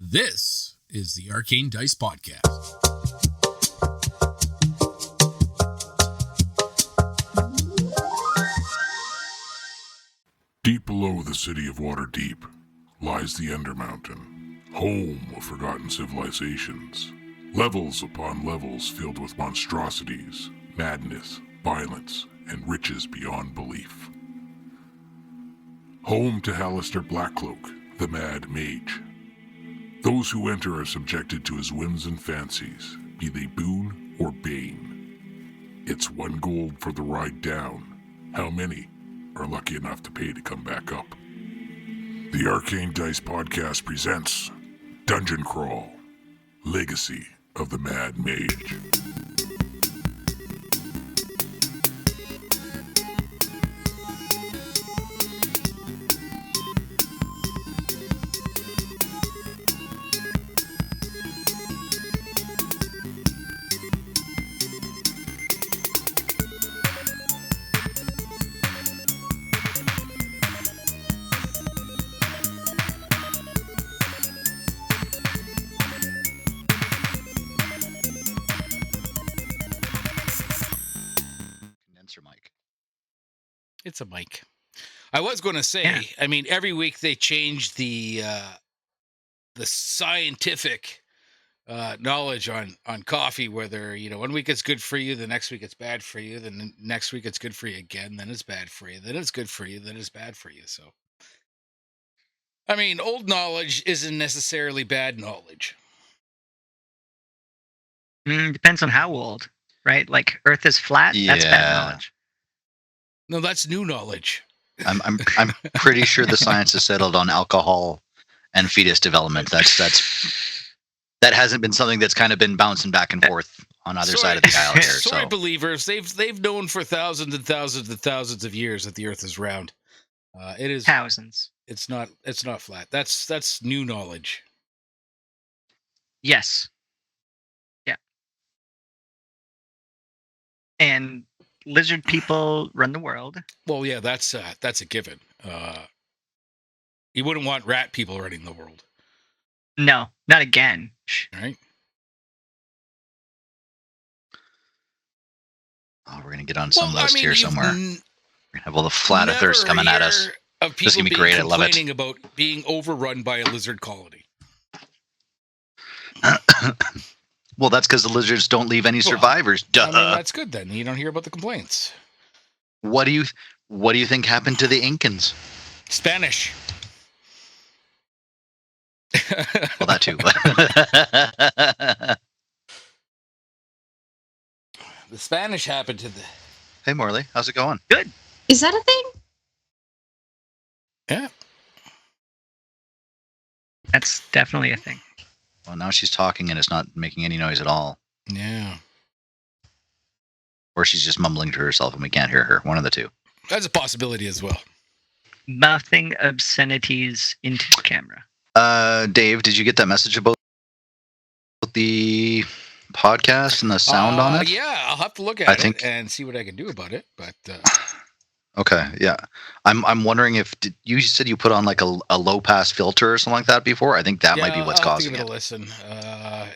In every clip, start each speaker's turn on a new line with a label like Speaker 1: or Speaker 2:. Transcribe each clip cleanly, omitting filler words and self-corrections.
Speaker 1: This is the Arcane Dice Podcast.
Speaker 2: Deep below the city of Waterdeep lies the Ender Mountain, home of forgotten civilizations. Levels upon levels filled with monstrosities, madness, violence, and riches beyond belief. Home to Alistair Blackcloak, the Mad Mage. Those who enter are subjected to his whims and fancies, be they boon or bane. It's 1 gold for the ride down. How many are lucky enough to pay to come back up? The Arcane Dice Podcast presents Dungeon Crawl, Legacy of the Mad Mage.
Speaker 1: It's a mic. I was going to say, I mean, every week they change the scientific knowledge on coffee, whether, 1 week it's good for you, the next week it's bad for you, then the next week it's good for you again, then it's bad for you, then it's good for you, then it's bad for you. So, I mean, old knowledge isn't necessarily bad knowledge.
Speaker 3: Depends on how old, right? Like Earth is flat, that's bad knowledge.
Speaker 1: No, that's new knowledge.
Speaker 4: I'm pretty sure the science has settled on alcohol and fetus development. That hasn't been something that's kind of been bouncing back and forth on either side of the aisle here.
Speaker 1: Sorry, believers, they've known for thousands and thousands and thousands of years that the Earth is round. It is
Speaker 3: thousands.
Speaker 1: It's not flat. That's new knowledge.
Speaker 3: Yes. Yeah. And lizard people run the world.
Speaker 1: Well, yeah, that's a given. You wouldn't want rat people running the world.
Speaker 3: No, not again.
Speaker 1: Right?
Speaker 4: Oh, we're gonna get on some list here somewhere. We're gonna have all the flat earthers coming at us.
Speaker 1: Of
Speaker 4: this is gonna be great. I love it.
Speaker 1: Complaining about being overrun by a lizard colony.
Speaker 4: Well, that's because the lizards don't leave any survivors. Duh.
Speaker 1: I mean, that's good then. You don't hear about the complaints.
Speaker 4: What do you think happened to the Incans?
Speaker 1: Spanish.
Speaker 4: Well, that too.
Speaker 1: The Spanish happened to the...
Speaker 4: Hey, Morley, how's it going?
Speaker 3: Good.
Speaker 5: Is that a thing?
Speaker 1: Yeah.
Speaker 3: That's definitely a thing.
Speaker 4: Well, now she's talking and it's not making any noise at all.
Speaker 1: Yeah.
Speaker 4: Or she's just mumbling to herself and we can't hear her. One of the two.
Speaker 1: That's a possibility as well.
Speaker 3: Mouthing obscenities into the camera.
Speaker 4: Dave, did you get that message about the podcast and the sound on it?
Speaker 1: Yeah, I'll have to look at it and see what I can do about it. But
Speaker 4: okay, yeah, I'm wondering if you said you put on like a low pass filter or something like that before. I think that might be what's causing it.
Speaker 1: Give it a listen,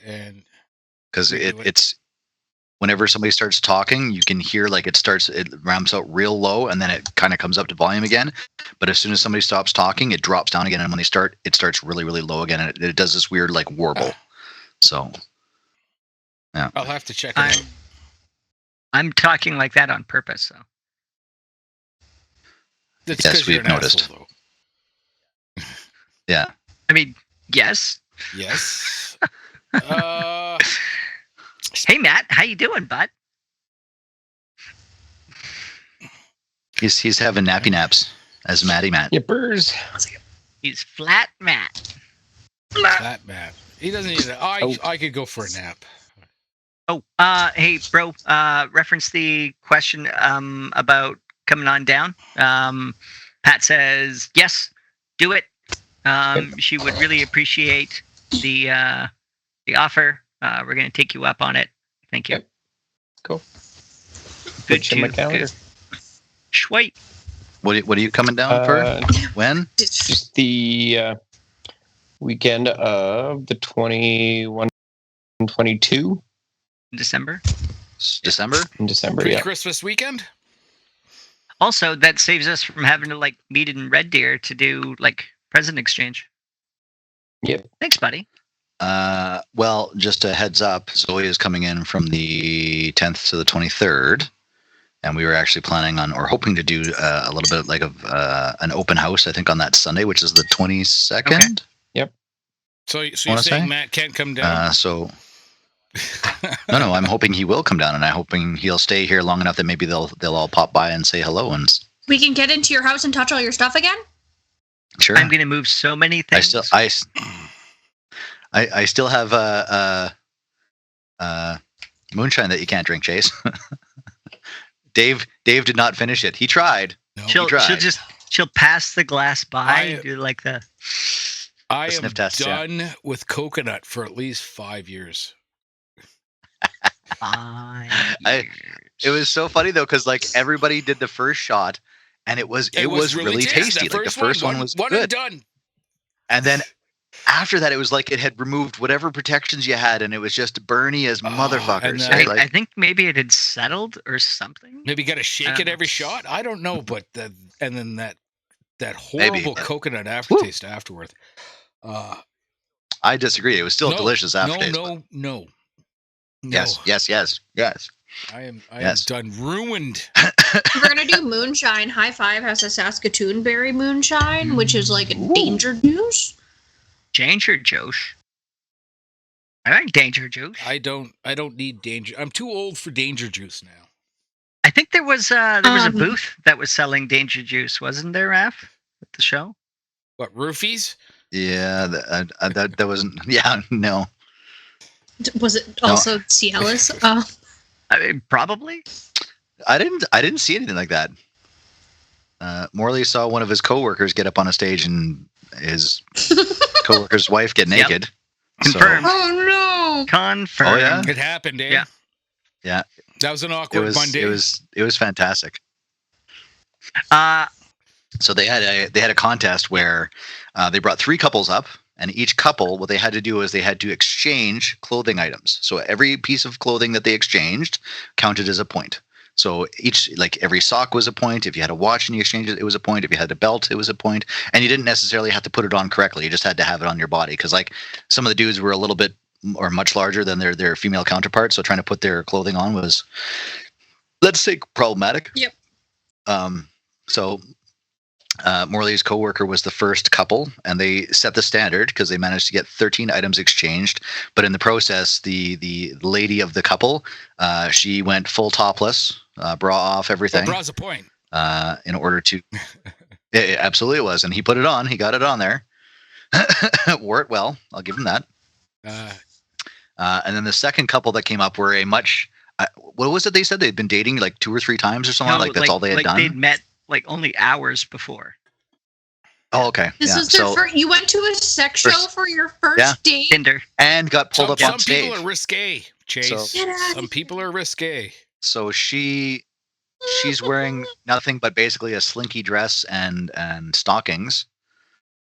Speaker 1: and
Speaker 4: because it's whenever somebody starts talking, you can hear like it ramps out real low and then it kind of comes up to volume again. But as soon as somebody stops talking, it drops down again, and when they start, it starts really, really low again, and it does this weird like warble. So, yeah,
Speaker 1: I'll have to check it out.
Speaker 3: I'm talking like that on purpose, though.
Speaker 4: Yes, we've noticed.
Speaker 1: Asshole,
Speaker 4: yeah.
Speaker 3: I mean, yes.
Speaker 1: Yes.
Speaker 3: Hey, Matt, how you doing, bud?
Speaker 4: He's having nappy naps as Matty Matt.
Speaker 6: Yippers.
Speaker 3: He's flat Matt.
Speaker 1: Flat Matt. He doesn't need it. I could go for a nap.
Speaker 3: Oh, hey, bro. Reference the question about coming on down. Pat says yes, do it. She would really appreciate the offer. We're gonna take you up on it. Thank you.
Speaker 6: Yep. Cool.
Speaker 3: Good
Speaker 6: to my calendar.
Speaker 3: Sweet.
Speaker 4: What are you coming down for? When?
Speaker 6: Just the
Speaker 5: weekend of the 21 and 22
Speaker 3: December.
Speaker 4: December?
Speaker 5: in December. Yeah.
Speaker 1: Pre-Christmas weekend.
Speaker 3: Also, that saves us from having to like meet in Red Deer to do like present exchange.
Speaker 5: Yep.
Speaker 3: Thanks, buddy.
Speaker 4: Well, just a heads up, Zoe is coming in from the 10th to the 23rd, and we were actually planning on or hoping to do a little bit like of an open house, I think, on that Sunday, which is the 22nd.
Speaker 3: Okay.
Speaker 5: Yep.
Speaker 1: So you're
Speaker 4: Wanna
Speaker 1: saying
Speaker 4: say?
Speaker 1: Matt can't come down?
Speaker 4: No, I'm hoping he will come down, and I'm hoping he'll stay here long enough that maybe they'll all pop by and say hello. And
Speaker 6: We can get into your house and touch all your stuff again?
Speaker 4: sure,
Speaker 3: I'm gonna move so many things.
Speaker 4: I still have moonshine that you can't drink, Chase. Dave did not finish it. He tried.
Speaker 1: No.
Speaker 3: She'll pass the glass by and do like the.
Speaker 1: I am
Speaker 4: sniff test,
Speaker 1: done with coconut for at least 5 years.
Speaker 4: It was so funny though, because like everybody did the first shot, and it was really tasty. Like the first one was
Speaker 1: one
Speaker 4: good,
Speaker 1: and done.
Speaker 4: and then after that, it was like it had removed whatever protections you had, and it was just burny as motherfuckers.
Speaker 1: and,
Speaker 3: I think maybe it had settled or something.
Speaker 1: Maybe got to shake it every shot. I don't know, but and then that horrible coconut aftertaste afterward.
Speaker 4: I disagree. It was still delicious aftertaste.
Speaker 1: No.
Speaker 4: Yes.
Speaker 1: I am
Speaker 4: Yes.
Speaker 1: done. Ruined.
Speaker 6: We're gonna do moonshine. High Five has a Saskatoon berry moonshine, which is like a danger juice.
Speaker 3: Danger Josh. I like Danger Juice.
Speaker 1: I don't need danger. I'm too old for danger juice now.
Speaker 3: I think there was a booth that was selling Danger Juice, wasn't there, Raph, at the show?
Speaker 1: What, roofies?
Speaker 4: Yeah, that wasn't. Yeah, no.
Speaker 6: Was it also Cialis?
Speaker 3: I mean, probably.
Speaker 4: I didn't see anything like that. Morley saw one of his coworkers get up on a stage and his coworker's wife get naked.
Speaker 3: Confirmed.
Speaker 6: Oh no!
Speaker 3: Confirmed.
Speaker 4: Oh yeah,
Speaker 1: It happened, eh?
Speaker 4: Yeah.
Speaker 1: That was an awkward Monday.
Speaker 4: It was fantastic.
Speaker 3: Uh,
Speaker 4: So they had a contest where they brought 3 couples up, and each couple, what they had to do was they had to exchange clothing items. So every piece of clothing that they exchanged counted as a point. So every sock was a point. If you had a watch and you exchanged it, it was a point. If you had a belt, it was a point. And you didn't necessarily have to put it on correctly. You just had to have it on your body. Because like some of the dudes were a little bit or much larger than their female counterparts. So trying to put their clothing on was, let's say, problematic.
Speaker 6: Yep.
Speaker 4: So Morley's coworker was the first couple, and they set the standard because they managed to get 13 items exchanged. But in the process, the lady of the couple, she went full topless, bra off, everything.
Speaker 1: Well, bra's a point.
Speaker 4: In order to, it absolutely was, and he put it on. He got it on there. Wore it well. I'll give him that. And then the second couple that came up were a much. What was it they said they'd been dating like 2 or 3 times or something? Like that's all they had done.
Speaker 3: They'd met like only hours before.
Speaker 4: Oh, okay.
Speaker 6: This was their first. You went to a sex show for your first date,
Speaker 3: Tinder,
Speaker 4: and got pulled up on stage.
Speaker 1: Some people are risque, Chase. Some people are risque.
Speaker 4: So she's wearing nothing but basically a slinky dress and stockings,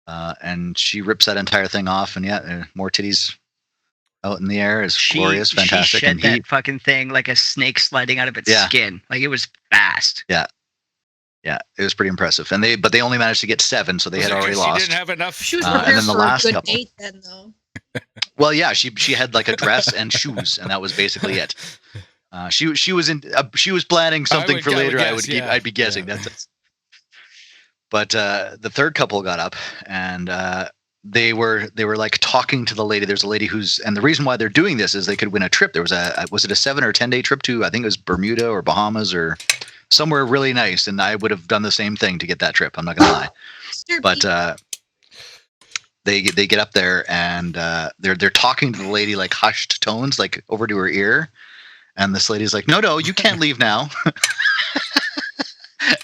Speaker 4: and she rips that entire thing off, and more titties out in the air. Is glorious, fantastic.
Speaker 3: She shed that fucking thing like a snake sliding out of its skin. Like it was fast.
Speaker 4: Yeah, it was pretty impressive. And they only managed to get 7, so they had already lost.
Speaker 1: She didn't have enough.
Speaker 6: She was prepared for a good date then, though.
Speaker 4: Well, yeah, she had like a dress and shoes, and that was basically it. She was planning something for later. I'd be guessing.
Speaker 1: Yeah.
Speaker 4: That's it. But the third couple got up, and they were like talking to the lady. There's a lady and the reason why they're doing this is they could win a trip. There was was it a 7 or 10 day trip to, I think it was Bermuda or Bahamas or somewhere really nice, and I would have done the same thing to get that trip. I'm not gonna lie. But they get up there and they're talking to the lady like hushed tones, like over to her ear, and this lady's like, no, you can't leave now.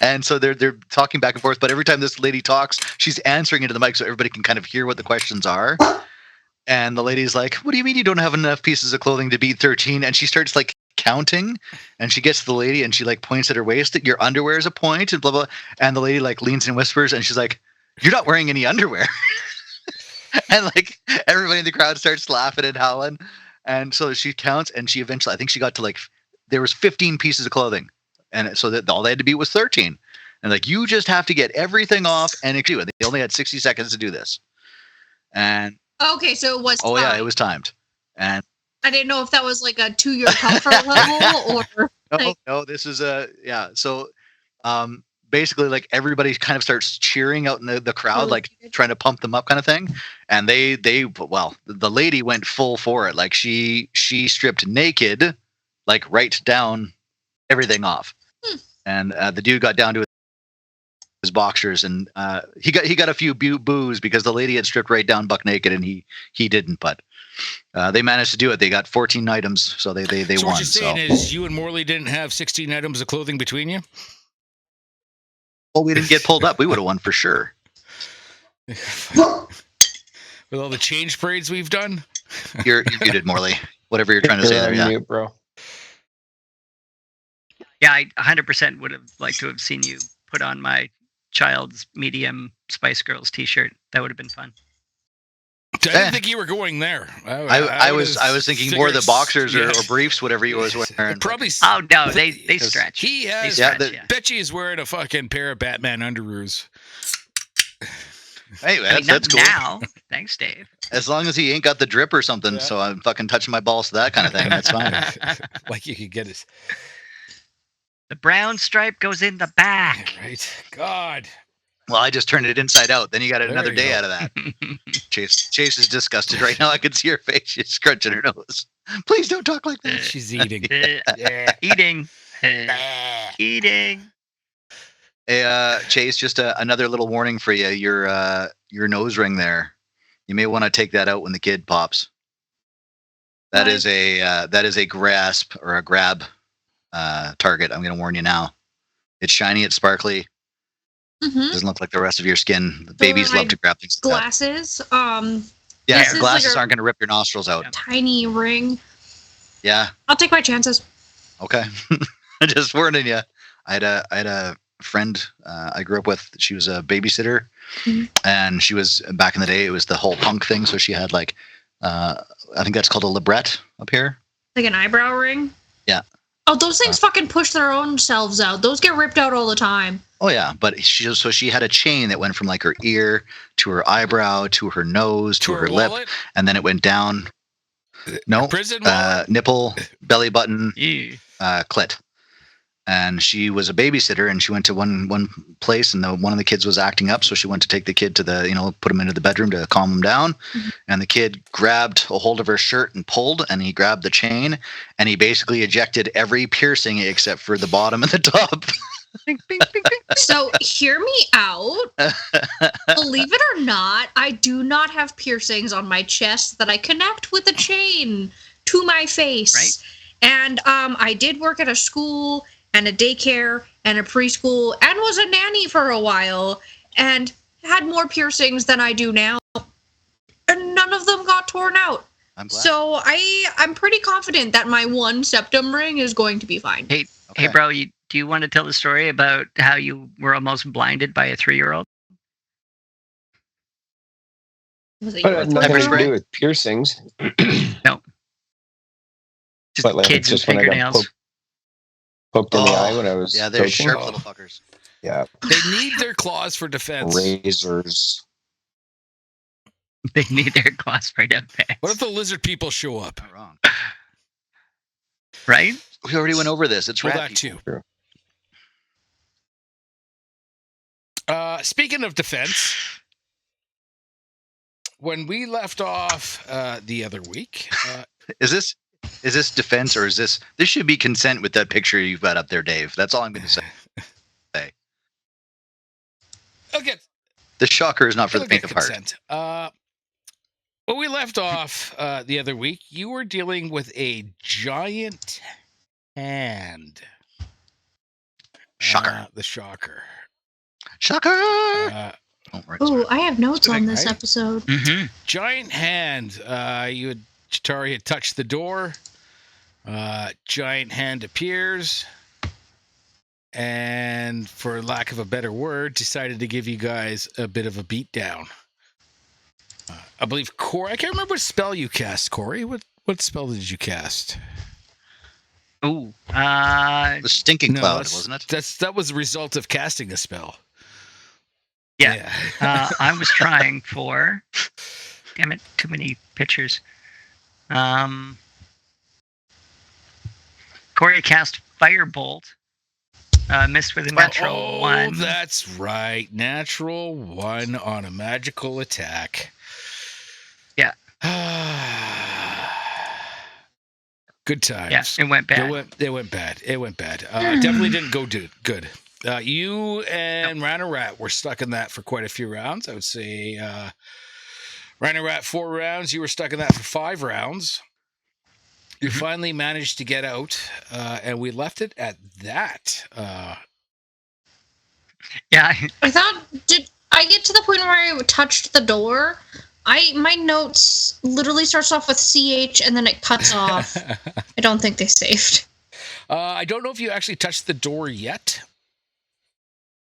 Speaker 4: And so they're talking back and forth, but every time this lady talks, she's answering into the mic so everybody can kind of hear what the questions are. And the lady's like, what do you mean you don't have enough pieces of clothing to beat 13? And she starts like counting, and she gets to the lady and she like points at her waist that your underwear is a point and blah blah. And the lady like leans and whispers, and she's like, you're not wearing any underwear. And like everybody in the crowd starts laughing and howling. And so she counts, and she eventually, I think she got to like, there was 15 pieces of clothing, and so that all they had to beat was 13. And like, you just have to get everything off and do it. They only had 60 seconds to do this. And
Speaker 6: Okay, so it was.
Speaker 4: oh yeah, it
Speaker 6: timed.
Speaker 4: was timed. And
Speaker 6: I didn't know if that was like a 2-year comfort level or.
Speaker 4: no, this is yeah. So, basically, like everybody kind of starts cheering out in the crowd, like trying to pump them up, kind of thing. And well, the lady went full for it. Like she stripped naked, like right down, everything off. And the dude got down to his boxers, and he got a few boos because the lady had stripped right down buck naked, and he didn't. But they managed to do it. They got 14 items, so they
Speaker 1: So
Speaker 4: won.
Speaker 1: what you're saying is you and Morley didn't have 16 items of clothing between you?
Speaker 4: Well, we didn't get pulled up. We would have won for sure.
Speaker 1: With all the change parades we've done?
Speaker 4: You're muted, Morley. Whatever you're trying to say there, yeah.
Speaker 5: Mute, bro.
Speaker 3: Yeah, I 100% would have liked to have seen you put on my child's medium Spice Girls t-shirt. That would have been fun.
Speaker 1: I didn't think you were going there.
Speaker 4: I was thinking more the boxers or briefs, whatever you was wearing.
Speaker 1: Probably.
Speaker 3: Oh no, they stretch.
Speaker 1: He has. Bet you he's wearing a fucking pair of Batman underoos.
Speaker 4: Hey, that's cool.
Speaker 3: Now, thanks, Dave.
Speaker 4: As long as he ain't got the drip or something, so I'm fucking touching my balls to that kind of thing. That's fine.
Speaker 1: Like you could get his.
Speaker 3: The brown stripe goes in the back.
Speaker 1: Right. God.
Speaker 4: Well, I just turned it inside out. Then you got another day out of that. Chase is disgusted right now. I can see her face. She's scrunching her nose. Please don't talk like that.
Speaker 1: She's eating.
Speaker 3: Eating. Eating.
Speaker 4: Hey, Chase, just another little warning for you. Your nose ring there. You may want to take that out when the kid pops. That is a grasp or a grab target. I'm going to warn you now. It's shiny. It's sparkly.
Speaker 6: Mm-hmm.
Speaker 4: Doesn't look like the rest of your skin. The babies love to grab things like
Speaker 6: glasses.
Speaker 4: That. Yeah, glasses aren't going to rip your nostrils out.
Speaker 6: Tiny ring.
Speaker 4: Yeah.
Speaker 6: I'll take my chances.
Speaker 4: Okay. Just warning you. I had a friend I grew up with. She was a babysitter, and she was back in the day. It was the whole punk thing. So she had like, I think that's called a librette up here.
Speaker 6: Like an eyebrow ring.
Speaker 4: Yeah.
Speaker 6: Oh, those things fucking push their own selves out. Those get ripped out all the time.
Speaker 4: Oh yeah, but she had a chain that went from like her ear to her eyebrow to her nose to her lip, and then it went down. No,
Speaker 1: prison
Speaker 4: nipple, belly button, clit. And she was a babysitter, and she went to one place, and one of the kids was acting up, so she went to take the kid to put him into the bedroom to calm him down. And the kid grabbed a hold of her shirt and pulled, and he grabbed the chain, and he basically ejected every piercing except for the bottom and the top.
Speaker 6: So hear me out. Believe it or not, I do not have piercings on my chest that I connect with a chain to my face. Right. And I did work at a school and a daycare and a preschool and was a nanny for a while and had more piercings than I do now. And none of them got torn out.
Speaker 4: I'm glad.
Speaker 6: So I'm pretty confident that my one septum ring is going to be fine.
Speaker 3: Hey, bro, do you want to tell the story about how you were almost blinded by a 3-year-old?
Speaker 6: Was it
Speaker 5: nothing to do with piercings.
Speaker 3: No. Just
Speaker 5: but like,
Speaker 3: kids
Speaker 5: just
Speaker 3: with fingernails.
Speaker 5: Poked in the eye when I was
Speaker 4: they're
Speaker 5: coaching.
Speaker 4: sharp little fuckers.
Speaker 5: Yeah.
Speaker 1: They need their claws for defense.
Speaker 5: Razors.
Speaker 3: They need their claws for defense.
Speaker 1: What if the lizard people show up?
Speaker 4: Not wrong.
Speaker 3: Right?
Speaker 4: We already went over this. It's
Speaker 1: well,
Speaker 4: rat
Speaker 1: that too.
Speaker 5: True.
Speaker 1: Speaking of defense, when we left off the other week,
Speaker 4: is this defense or is this should be consent with that picture you've got up there, Dave? That's all I'm going to say.
Speaker 1: Okay.
Speaker 4: The shocker is not for the faint of heart.
Speaker 1: When we left off the other week, you were dealing with a giant hand.
Speaker 4: Shocker.
Speaker 1: The shocker.
Speaker 4: Shocker.
Speaker 6: Oh, I have notes on this episode.
Speaker 3: Mm-hmm.
Speaker 1: Giant hand. Chitauri had touched the door. Giant hand appears. And for lack of a better word, decided to give you guys a bit of a beatdown. I believe Corrie. I can't remember what spell you cast, Corrie. What spell did you cast?
Speaker 3: Oh,
Speaker 4: The stinking
Speaker 1: No,
Speaker 4: cloud,
Speaker 1: that's-
Speaker 4: wasn't it?
Speaker 1: That was the result of casting a spell.
Speaker 3: yeah. I was trying for. Damn it! Too many pictures. Corey cast Firebolt. Missed with a natural 1.
Speaker 1: That's right. Natural 1 on a magical attack.
Speaker 3: Yeah.
Speaker 1: Good times.
Speaker 3: Yeah, it went bad.
Speaker 1: It went bad. Definitely didn't go good. You and Ranarat were stuck in that for quite a few rounds. I would say Ranarat 4 rounds. You were stuck in that for 5 rounds. You finally managed to get out, and we left it at that.
Speaker 3: Yeah.
Speaker 6: I thought, did I get to the point where I touched the door? My notes literally starts off with CH and then it cuts off. I don't think they saved.
Speaker 1: I don't know if you actually touched the door yet,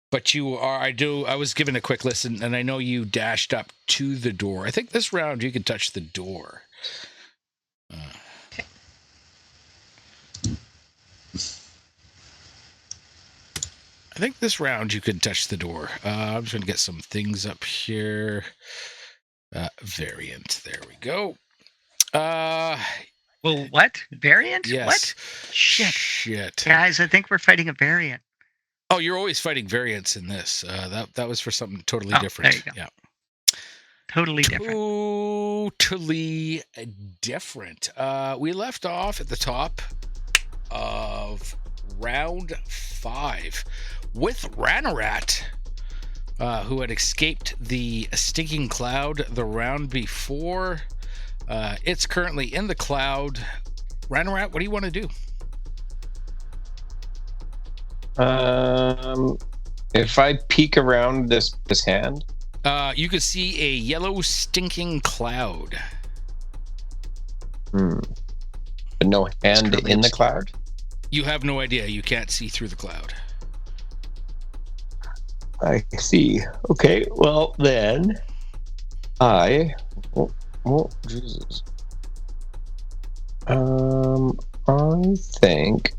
Speaker 1: but you are. I was given a quick listen, and I know you dashed up to the door. I think this round you can touch the door.
Speaker 6: Okay.
Speaker 1: I think this round you can touch the door. I'm just going to get some things up here. Variant. There we go.
Speaker 3: Well, what? Variant?
Speaker 1: Yes.
Speaker 3: What?
Speaker 1: Shit.
Speaker 3: Guys, I think we're fighting a variant.
Speaker 1: Oh, you're always fighting variants in this. That was for something totally
Speaker 3: Oh,
Speaker 1: different.
Speaker 3: there you go.
Speaker 1: Yeah.
Speaker 3: Totally different.
Speaker 1: Totally different. We left off at the top of round 5 with Ranarat, who had escaped the stinking cloud the round before. It's currently in the cloud. Ranarat, what do you want to do?
Speaker 5: If I peek around this hand,
Speaker 1: You can see a yellow stinking cloud.
Speaker 5: but no hand in the cloud.
Speaker 1: You have no idea. You can't see through the cloud.
Speaker 5: I see. Okay, well then, oh Jesus. I think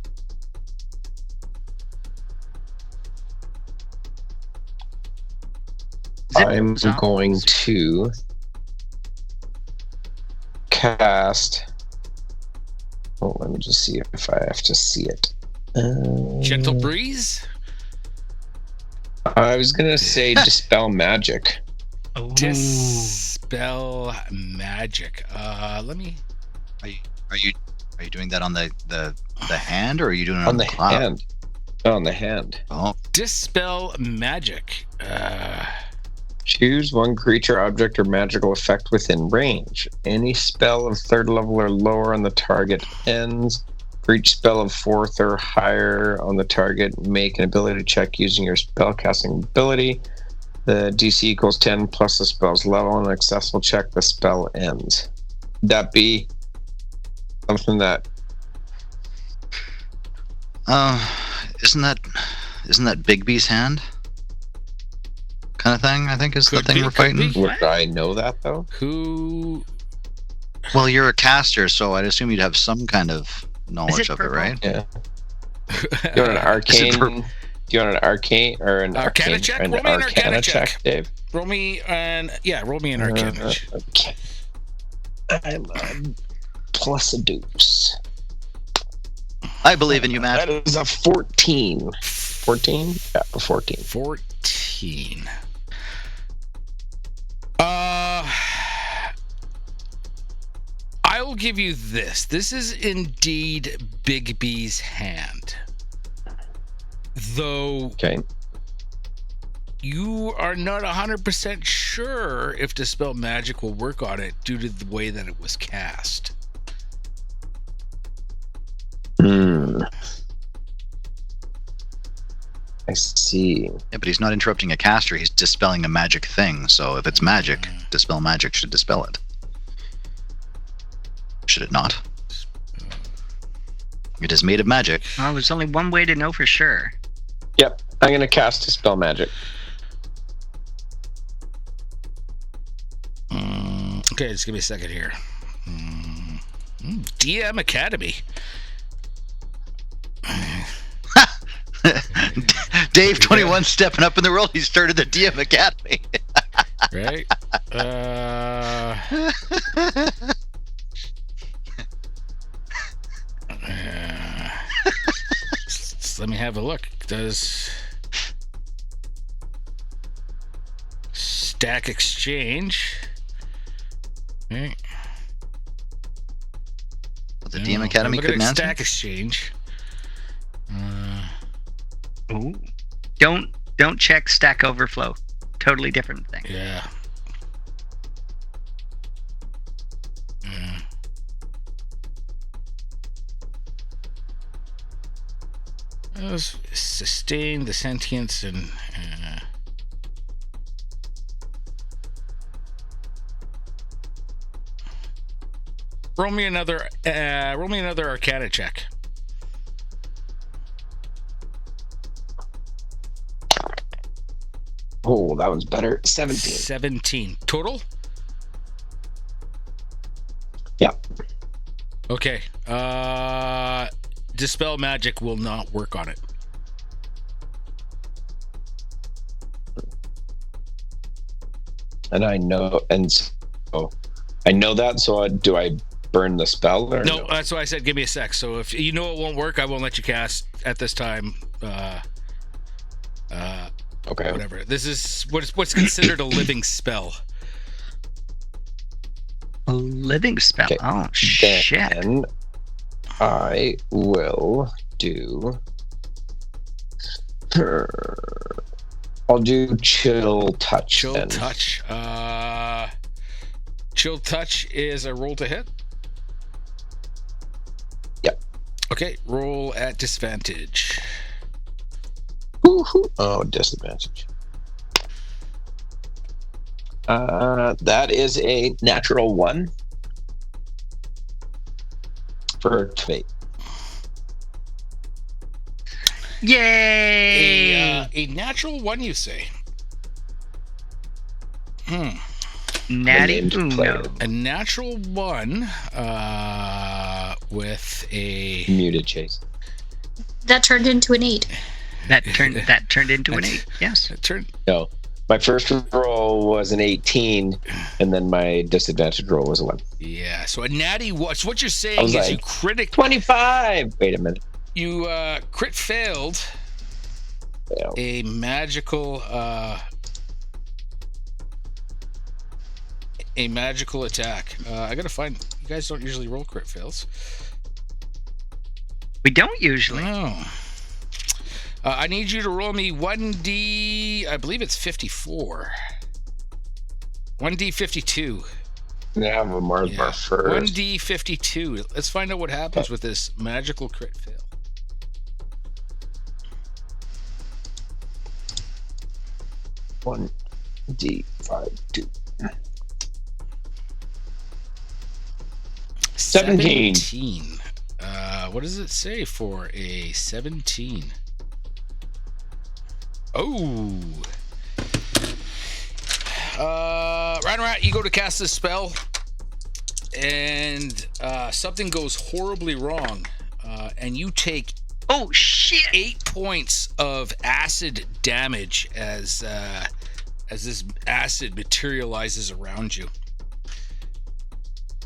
Speaker 5: I'm going to cast. Oh, let me just see if I have to see it.
Speaker 1: Gentle breeze?
Speaker 5: I was gonna say dispel magic.
Speaker 3: Oh.
Speaker 1: Dispel magic. Let me.
Speaker 4: Are you doing that on the hand, or are you doing it
Speaker 5: On the
Speaker 4: cloud?
Speaker 5: hand. On the hand.
Speaker 4: Oh,
Speaker 1: Dispel magic.
Speaker 5: Choose one creature, object, or magical effect within range. Any spell of 3rd level or lower on the target ends. For each spell of 4th or higher on the target, make an ability check using your spellcasting ability. The DC equals 10 plus the spell's level. On an successful check, the spell ends. Would that be something that...
Speaker 4: isn't that Bigby's hand? Kind of thing, I think, is
Speaker 1: Could
Speaker 4: the thing
Speaker 1: be,
Speaker 4: we're
Speaker 1: could
Speaker 4: fighting.
Speaker 1: be.
Speaker 5: Would I know that, though?
Speaker 1: Who?
Speaker 4: Well, you're a caster, so I'd assume you'd have some kind of knowledge of it,
Speaker 3: purple?
Speaker 4: right?
Speaker 5: Yeah. You want an arcane...
Speaker 4: Is it
Speaker 5: Do you want an arcane or an
Speaker 1: Arcana
Speaker 5: arcane,
Speaker 1: check?
Speaker 5: an
Speaker 1: Roll me an
Speaker 5: arcana
Speaker 1: Arcana
Speaker 5: check,
Speaker 1: check.
Speaker 5: Dave?
Speaker 1: Roll me an Arcana.
Speaker 5: Okay. I'm plus a deuce.
Speaker 4: I believe in you, Matt.
Speaker 5: That is a 14. 14? Yeah, a 14.
Speaker 1: 14. I will give you this. This is indeed Bigby's hand. Though
Speaker 5: Okay.
Speaker 1: you are not 100% sure if Dispel Magic will work on it due to the way that it was cast.
Speaker 5: I see.
Speaker 4: Yeah, but he's not interrupting a caster. He's dispelling a magic thing. So if it's magic, Dispel Magic should dispel it. Should it not? It is made of magic.
Speaker 3: Well, there's only one way to know for sure.
Speaker 5: Yep. I'm going to cast Dispel Magic.
Speaker 1: Okay, just give me a second here. DM Academy.
Speaker 4: Dave 21 stepping up in the world. He started the DM Academy.
Speaker 1: Right? Just let me have a look. Does Stack Exchange? Okay.
Speaker 4: The DM Academy
Speaker 1: couldn't
Speaker 4: couldn't answer.
Speaker 1: Stack Exchange.
Speaker 3: Ooh. Don't check Stack Overflow. Totally different thing.
Speaker 1: Yeah. Sustain the sentience and roll me another Arcana check.
Speaker 5: Oh, that one's better. 17.
Speaker 1: 17 total.
Speaker 5: Yeah.
Speaker 1: Okay. Dispel magic will not work on it.
Speaker 5: And I know, and so I know that. So do I burn the spell? Or
Speaker 1: No, that's why I said give me a sec. So if you know it won't work, I won't let you cast at this time.
Speaker 5: Okay.
Speaker 1: Whatever. This is what's considered a living spell.
Speaker 3: A living spell.
Speaker 5: Okay.
Speaker 3: Oh shit.
Speaker 5: Then I will do. I'll do chill touch.
Speaker 1: Chill
Speaker 5: then.
Speaker 1: touch. Chill touch is a roll to hit.
Speaker 5: Yep.
Speaker 1: Okay, roll at disadvantage.
Speaker 5: Woo-hoo. Oh, disadvantage. That is a natural 1 for 8.
Speaker 3: Yay!
Speaker 1: A natural 1, you say?
Speaker 3: Natty
Speaker 5: Named player.
Speaker 3: Uno.
Speaker 1: A natural 1 with a
Speaker 5: Muted Chase.
Speaker 6: That turned into an 8.
Speaker 3: That turned into an 8. Yes.
Speaker 5: No, my first roll was an 18, and then my disadvantage roll was a 1.
Speaker 1: Yeah. So a natty. What you're saying
Speaker 5: I was
Speaker 1: is you
Speaker 5: like,
Speaker 1: critic.
Speaker 5: 25. Wait a minute.
Speaker 1: You crit failed
Speaker 5: Failed.
Speaker 1: a magical attack. I gotta find. You guys don't usually roll crit fails.
Speaker 3: We don't usually.
Speaker 1: Oh. I need you to roll me 1d. I believe it's 54. 1d 52.
Speaker 5: Yeah, I'm a Mars bar first.
Speaker 1: 1d 52. Let's find out what happens with this magical crit fail.
Speaker 5: One D5 2. 17.
Speaker 1: 17. What does it say for a 17? Oh. Ranarat, you go to cast this spell, and something goes horribly wrong, and you take
Speaker 3: Oh shit!
Speaker 1: 8 points of acid damage as this acid materializes around you.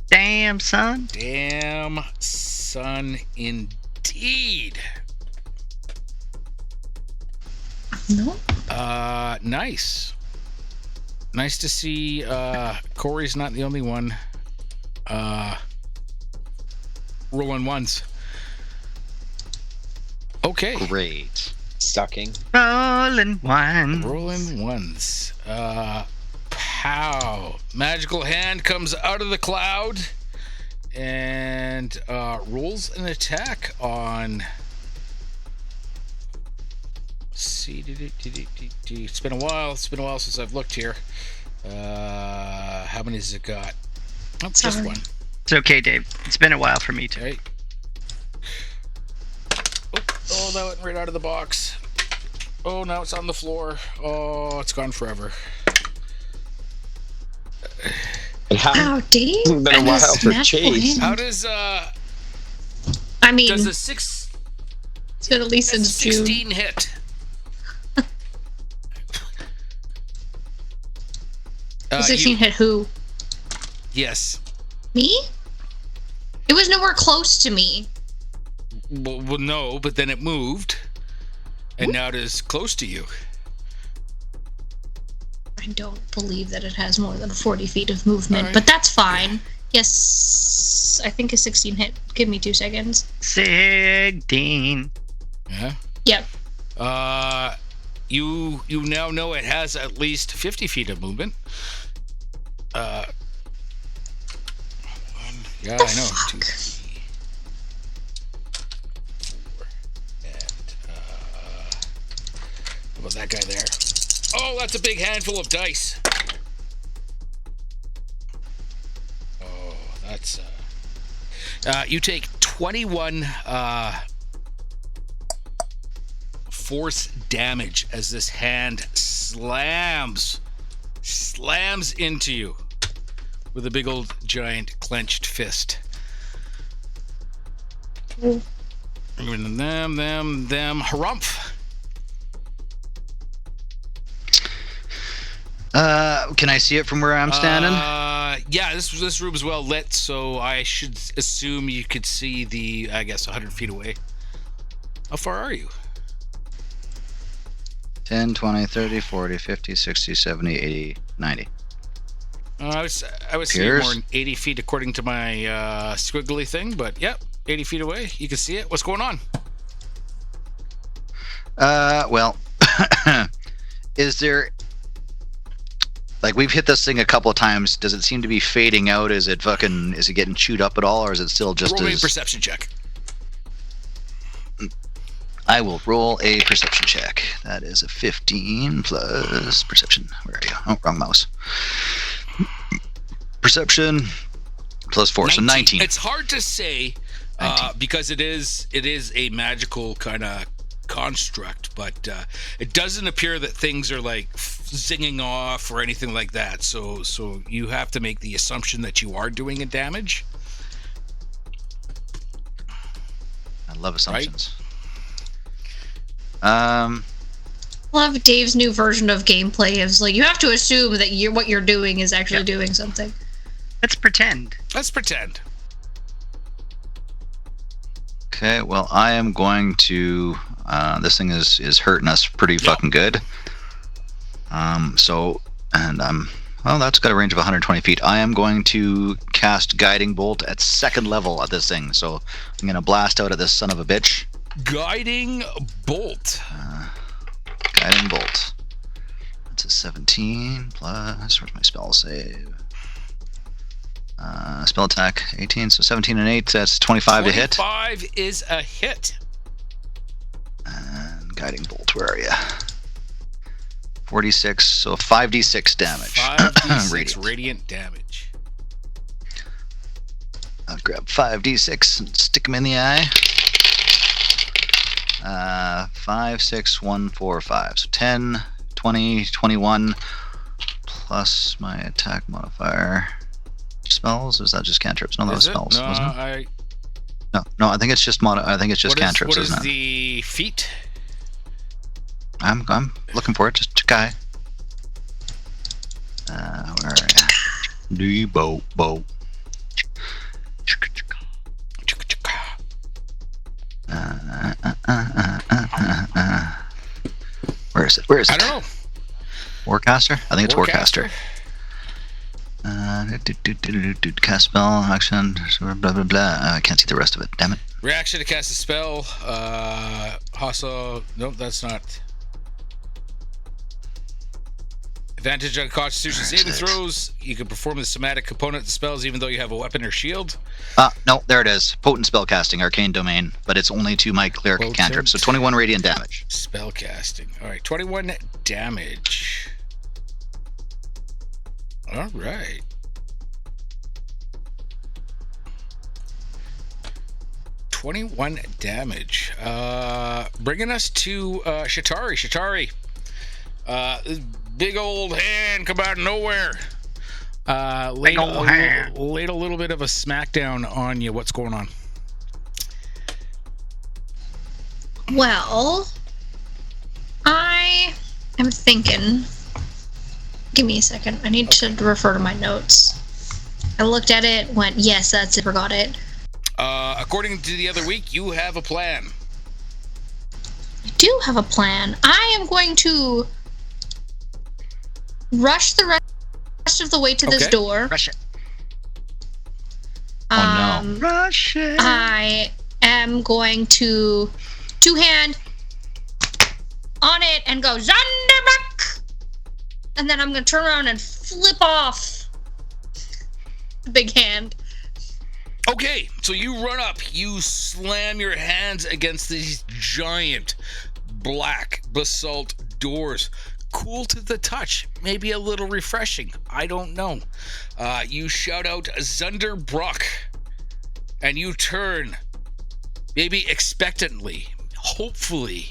Speaker 3: Damn, son.
Speaker 1: Damn, son, indeed.
Speaker 6: No.
Speaker 1: Nice. Nice to see Corey's not the only one rolling ones. Okay.
Speaker 4: Great.
Speaker 5: Sucking.
Speaker 3: Rolling one.
Speaker 1: Rolling ones. Pow. Magical hand comes out of the cloud and rolls an attack on. See, it's been a while. It's been a while since I've looked here. How many has it got? Oh, just
Speaker 6: Sorry.
Speaker 1: one.
Speaker 3: It's okay, Dave. It's been a while for me too.
Speaker 1: Right. Oh, that went right out of the box. Oh, now it's on the floor. Oh, it's gone forever.
Speaker 5: It hasn't
Speaker 6: Wow, Dave.
Speaker 5: been a
Speaker 6: and
Speaker 5: while
Speaker 6: his
Speaker 5: for
Speaker 6: magical
Speaker 5: Chayse.
Speaker 6: hand.
Speaker 1: How does
Speaker 6: I mean,
Speaker 1: does a six
Speaker 6: it's been at least
Speaker 1: does a
Speaker 6: since June.
Speaker 1: 16 hit?
Speaker 6: The 16 hit who?
Speaker 1: Yes.
Speaker 6: Me? It was nowhere close to me.
Speaker 1: Well, no, but then it moved, and now it is close to you.
Speaker 6: I don't believe that it has more than 40 feet of movement,
Speaker 1: Alright.
Speaker 6: but that's fine. Yes, I think a 16 hit. Give me 2 seconds.
Speaker 3: 16.
Speaker 1: Yeah.
Speaker 6: Yep.
Speaker 1: You now know it has at least 50 feet of movement. Yeah,
Speaker 6: The
Speaker 1: I know.
Speaker 6: fuck?
Speaker 1: 2, 3, 4, and how about that guy there? Oh, that's a big handful of dice. Oh, that's you take 21 force damage as this hand slams into you with a big old giant clenched fist. Them. Harumph.
Speaker 4: Can I see it from where I'm standing?
Speaker 1: Yeah, this room is well lit, so I should assume you could see the, I guess, 100 feet away. How far are you?
Speaker 4: 10, 20, 30, 40, 50, 60, 70, 80, 90.
Speaker 1: I was seeing
Speaker 4: Piers?
Speaker 1: more than 80 feet according to my squiggly thing, but yep, 80 feet away. You can see it. What's going on?
Speaker 4: Well, is there... Like, we've hit this thing a couple of times. Does it seem to be fading out? Is it getting chewed up at all, or is it still just
Speaker 1: Roll me a
Speaker 4: as...
Speaker 1: perception check.
Speaker 4: I will roll a perception check. That is a 15 plus perception. Where are you? Oh, wrong mouse. Perception plus 4, so 19.
Speaker 1: It's hard to say
Speaker 4: 19.
Speaker 1: because it is a magical kind of construct, but it doesn't appear that things are like zinging off or anything like that. So you have to make the assumption that you are doing a damage.
Speaker 4: I love assumptions.
Speaker 6: Love Dave's new version of gameplay. Is like you have to assume that what you're doing is actually doing something.
Speaker 3: Let's pretend.
Speaker 1: Let's pretend.
Speaker 4: Okay, well, I am going to... this thing is hurting us pretty fucking good. Well, that's got a range of 120 feet. I am going to cast Guiding Bolt at 2nd level at this thing. So I'm going to blast out at this son of a bitch.
Speaker 1: Guiding Bolt.
Speaker 4: Guiding Bolt. That's a 17 plus... Where's my spell save? Spell attack 18, so 17 and 8, that's 25 to hit.
Speaker 1: 25 is a hit.
Speaker 4: And Guiding Bolt, where are you? 46, so 5d6 damage.
Speaker 1: 5d6 radiant damage.
Speaker 4: I'll grab 5d6 and stick them in the eye. 5, 6, 1, 4, 5. So 10, 20, 21, plus my attack modifier. Spells? Or is that just cantrips? No, that was spells.
Speaker 1: No,
Speaker 4: wasn't it?
Speaker 1: I
Speaker 4: No, I think it's just I think it's just cantrips,
Speaker 1: what is
Speaker 4: isn't it?
Speaker 1: the feat?
Speaker 4: I'm looking for it. Just guy. Where are you? Bow. Where is it?
Speaker 1: I don't know.
Speaker 4: Warcaster? I think it's
Speaker 1: Warcaster.
Speaker 4: Warcaster. Cast spell, action, blah blah blah. I can't see the rest of it. Damn it.
Speaker 1: Reaction to cast a spell. Hostile. Nope, that's not. Advantage on Constitution saving throws. You can perform the somatic component of the spells even though you have a weapon or shield.
Speaker 4: No, there it is. Potent spell casting, arcane domain, but it's only to my cleric cantrip, so 21 radiant damage.
Speaker 1: Spell casting. All right, 21 damage. All right. $21 damage. Bringing us to Chitauri. This big old hand come out of nowhere. Laid
Speaker 3: ol' hand.
Speaker 1: a little bit of a smackdown on you. What's going on?
Speaker 6: Well, I am thinking. Give me a second. I need to refer to my notes. I looked at it, went, yes, that's it, forgot it.
Speaker 1: According to the other week, you have a plan.
Speaker 6: I do have a plan. I am going to rush the rest of the way to this
Speaker 1: Okay.
Speaker 6: door.
Speaker 3: Rush it.
Speaker 4: Oh, no.
Speaker 3: Rush it.
Speaker 6: I am going to two-hand on it and go Zonderbuck! And then I'm going to turn around and flip off the big hand.
Speaker 1: Okay, so you run up, you slam your hands against these giant black basalt doors. Cool to the touch, maybe a little refreshing, I don't know. You shout out Zunderbrock, and you turn, maybe expectantly, hopefully,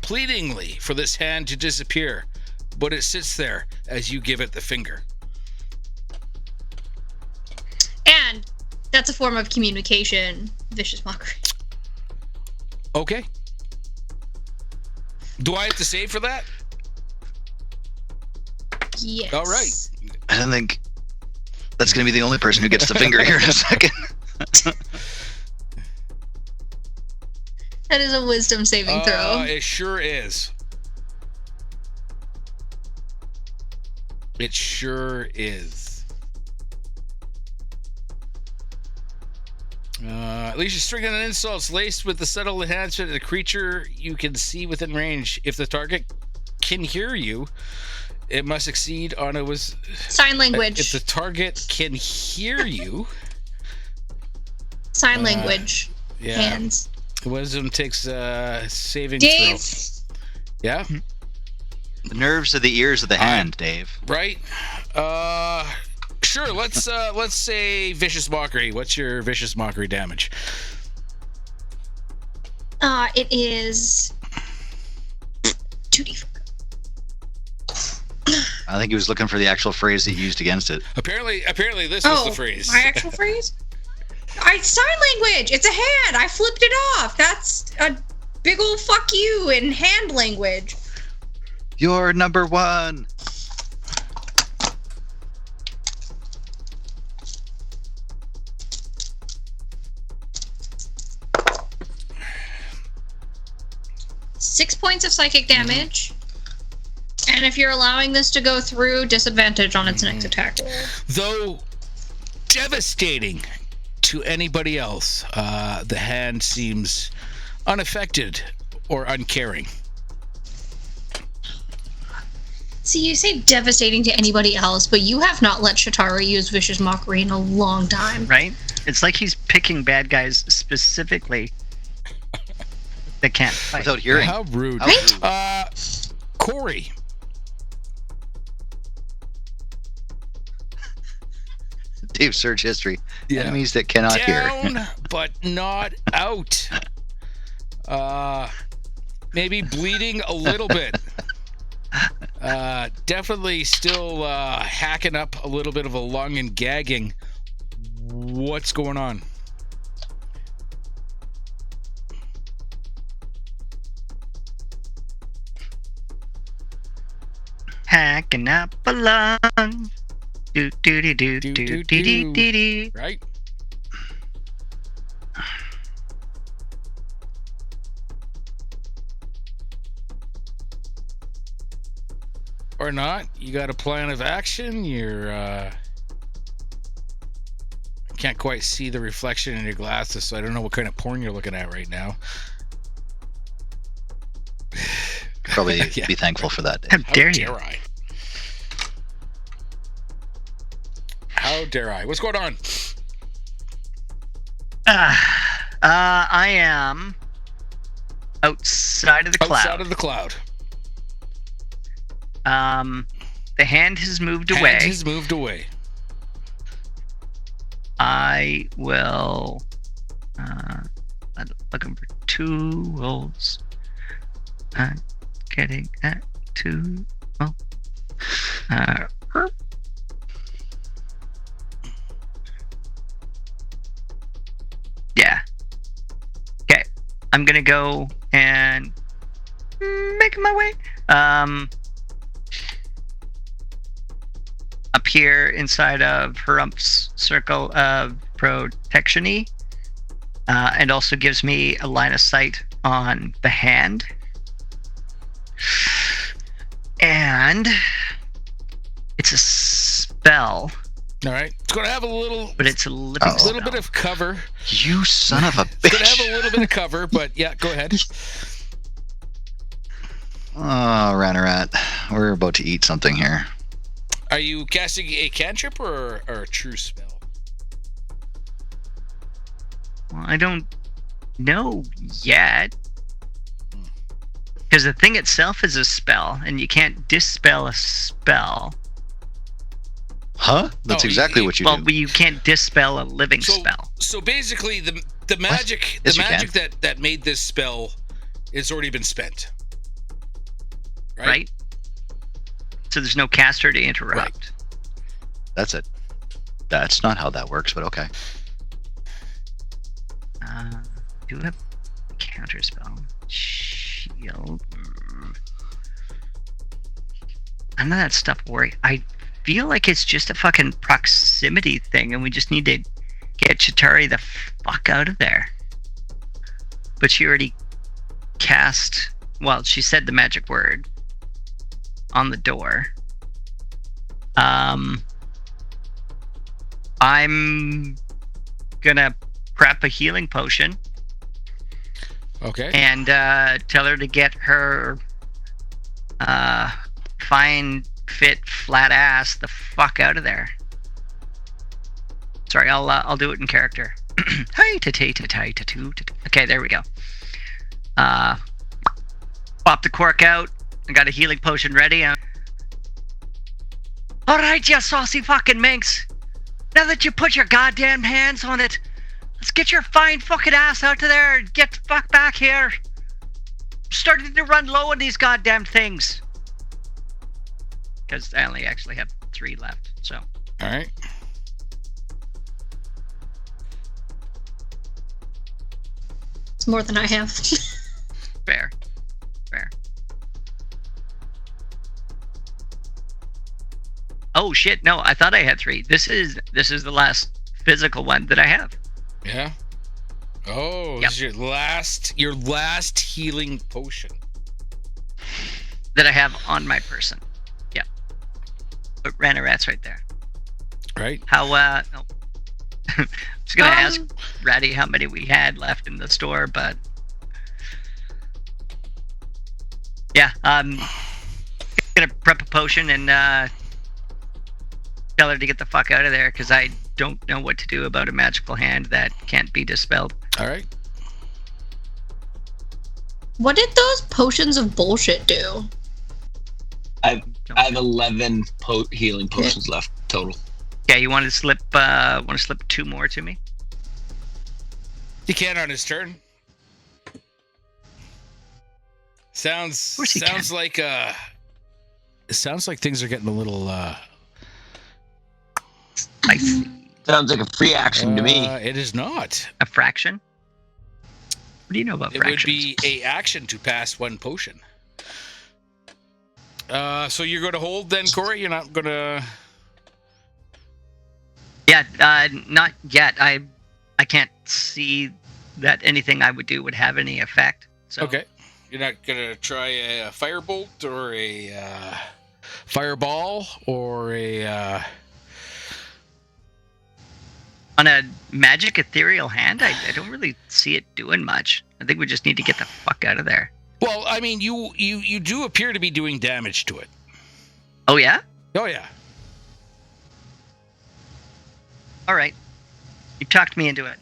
Speaker 1: pleadingly for this hand to disappear, but it sits there as you give it the finger.
Speaker 6: And that's a form of communication. Vicious mockery.
Speaker 1: Okay. Do I have to save for that?
Speaker 6: Yes.
Speaker 1: All right.
Speaker 4: I don't think that's going to be the only person who gets the finger here in a second.
Speaker 6: That is a wisdom saving throw.
Speaker 1: It sure is. It sure is. At least you're stringing an insults laced with the subtle enhancement of the creature you can see within range. If the target can hear you, it must succeed on a
Speaker 6: Sign language.
Speaker 1: If the target can hear you,
Speaker 6: Sign language.
Speaker 1: yeah.
Speaker 6: Hands.
Speaker 1: Wisdom takes a saving
Speaker 6: Dave.
Speaker 1: throw. Yeah.
Speaker 4: The nerves of the ears of the hand, Dave.
Speaker 1: Right. Sure. Let's say vicious mockery. What's your vicious mockery damage?
Speaker 6: It is 2d4.
Speaker 4: I think he was looking for the actual phrase that you used against it.
Speaker 1: Apparently, this was the phrase.
Speaker 6: My actual phrase? Sign language. It's a hand. I flipped it off. That's a big old fuck you in hand language.
Speaker 4: You're number one.
Speaker 6: Six points of psychic damage. And if you're allowing this to go through, disadvantage on its next attack roll.
Speaker 1: Though devastating to anybody else, the hand seems unaffected or uncaring.
Speaker 6: See, you say devastating to anybody else, but you have not let Chitauri use Vicious Mockery in a long time.
Speaker 3: Right? It's like he's picking bad guys specifically that can't fight.
Speaker 4: Without hearing.
Speaker 1: How rude.
Speaker 6: Right?
Speaker 1: Corrie.
Speaker 4: Dave's search history.
Speaker 1: Yeah.
Speaker 4: Enemies that cannot hear.
Speaker 1: Down, but not out. Maybe bleeding a little bit. Definitely still hacking up a little bit of a lung and gagging. What's going on?
Speaker 3: Hacking up a lung. Do do do do do do do do.
Speaker 1: Right? Or not? You got a plan of action? You're can't quite see the reflection in your glasses, so I don't know what kind of porn you're looking at right now.
Speaker 4: Probably
Speaker 1: Yeah.
Speaker 4: be thankful for that, Dave.
Speaker 3: How
Speaker 1: How
Speaker 3: dare
Speaker 1: dare
Speaker 3: you?
Speaker 1: I? How dare I? What's going on?
Speaker 3: I am outside of the cloud.
Speaker 1: Outside of the cloud.
Speaker 3: The hand has moved
Speaker 1: Hand
Speaker 3: away.
Speaker 1: has moved away.
Speaker 3: I will. I'm looking for two rolls. Getting at two. Oh. I'm gonna go and making my way up here inside of Harumph's circle of protection-y, and also gives me a line of sight on the hand. And it's a spell.
Speaker 1: All right. It's going to have a little...
Speaker 3: But it's a living
Speaker 1: a little bit of cover.
Speaker 4: You son of a bitch.
Speaker 1: It's going to have a little bit of cover, but yeah, go ahead.
Speaker 4: Oh, Ranarat. We're about to eat something here.
Speaker 1: Are you casting a cantrip or a true spell?
Speaker 3: Well, I don't know yet. Because the thing itself is a spell, and you can't dispel a spell.
Speaker 4: Huh? That's exactly what you do.
Speaker 3: Well, you can't dispel a living spell.
Speaker 1: So basically, the magic that made this spell has already been spent. Right?
Speaker 3: So there's no caster to interrupt.
Speaker 1: Right.
Speaker 4: That's it. That's not how that works, but okay.
Speaker 3: Do have a counter spell. Shield. None of that stuff worry. I feel like it's just a fucking proximity thing, and we just need to get Chitauri the fuck out of there. But she already cast... Well, she said the magic word on the door. I'm gonna prep a healing potion.
Speaker 1: Okay.
Speaker 3: And tell her to get her fine fit flat ass the fuck out of there. Sorry, I'll do it in character. Okay, there we go. Pop the cork out. I got a healing potion ready. Alright, you saucy fucking minx. Now that you put your goddamn hands on it, let's get your fine fucking ass out of there and get the fuck back here. I'm starting to run low on these goddamn things. Because I only actually have 3 left, so.
Speaker 1: Alright.
Speaker 6: It's more than I have.
Speaker 3: Fair. Oh shit, no, I thought I had 3. This is the last physical one that I have.
Speaker 1: Yeah. Oh,
Speaker 3: Yep.
Speaker 1: This is your last healing potion
Speaker 3: That I have on my person. Yeah. But Ranarat's right there.
Speaker 1: Right.
Speaker 3: How I was gonna ask Ratty how many we had left in the store, but yeah, gonna prep a potion and tell her to get the fuck out of there, because I don't know what to do about a magical hand that can't be dispelled.
Speaker 1: All right.
Speaker 6: What did those potions of bullshit do?
Speaker 5: I have 11 healing potions left total.
Speaker 3: Yeah, you want to slip 2 more to me?
Speaker 1: He can on his turn. Sounds like it sounds like things are getting a little
Speaker 3: Spicy.
Speaker 5: Sounds like a free action to me.
Speaker 1: It is not.
Speaker 3: A fraction? What do you know about fractions?
Speaker 1: It would be a action to pass 1 potion. So you're going to hold then, Corrie? You're not going to...
Speaker 3: Yeah, not yet. I can't see that anything I would do would have any effect. So.
Speaker 1: Okay. You're not going to try a firebolt or a fireball or a...
Speaker 3: On a magic ethereal hand, I don't really see it doing much. I think we just need to get the fuck out of there.
Speaker 1: Well, I mean, you do appear to be doing damage to it.
Speaker 3: Oh, yeah?
Speaker 1: Oh, yeah.
Speaker 3: All right. You talked me into it.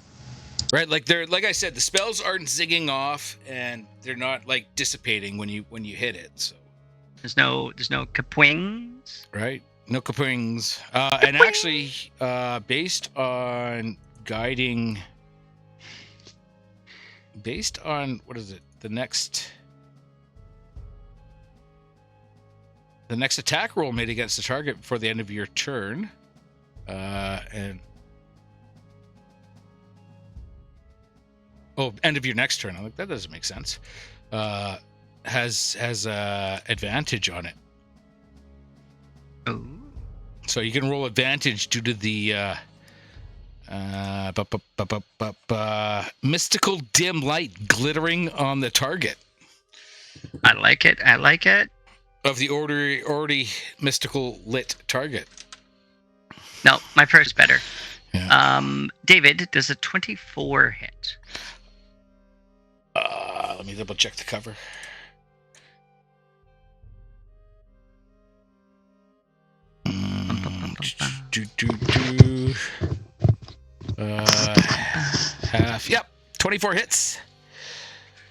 Speaker 1: Right, like I said, the spells aren't zigging off, and they're not like dissipating when you hit it. So
Speaker 3: there's no kapwings.
Speaker 1: Right, no kapwings. And actually, based on what is it? The next attack roll made against the target before the end of your turn, and end of your next turn. I'm like, that doesn't make sense. Has advantage on it.
Speaker 3: Oh.
Speaker 1: So you can roll advantage due to the mystical dim light glittering on the target
Speaker 3: I like it. I like it.
Speaker 1: of the already mystical lit target.
Speaker 3: No, my first better.
Speaker 1: Yeah.
Speaker 3: David, does a 24 hit?
Speaker 1: Let me double check the cover. Half. Yep. 24 hits.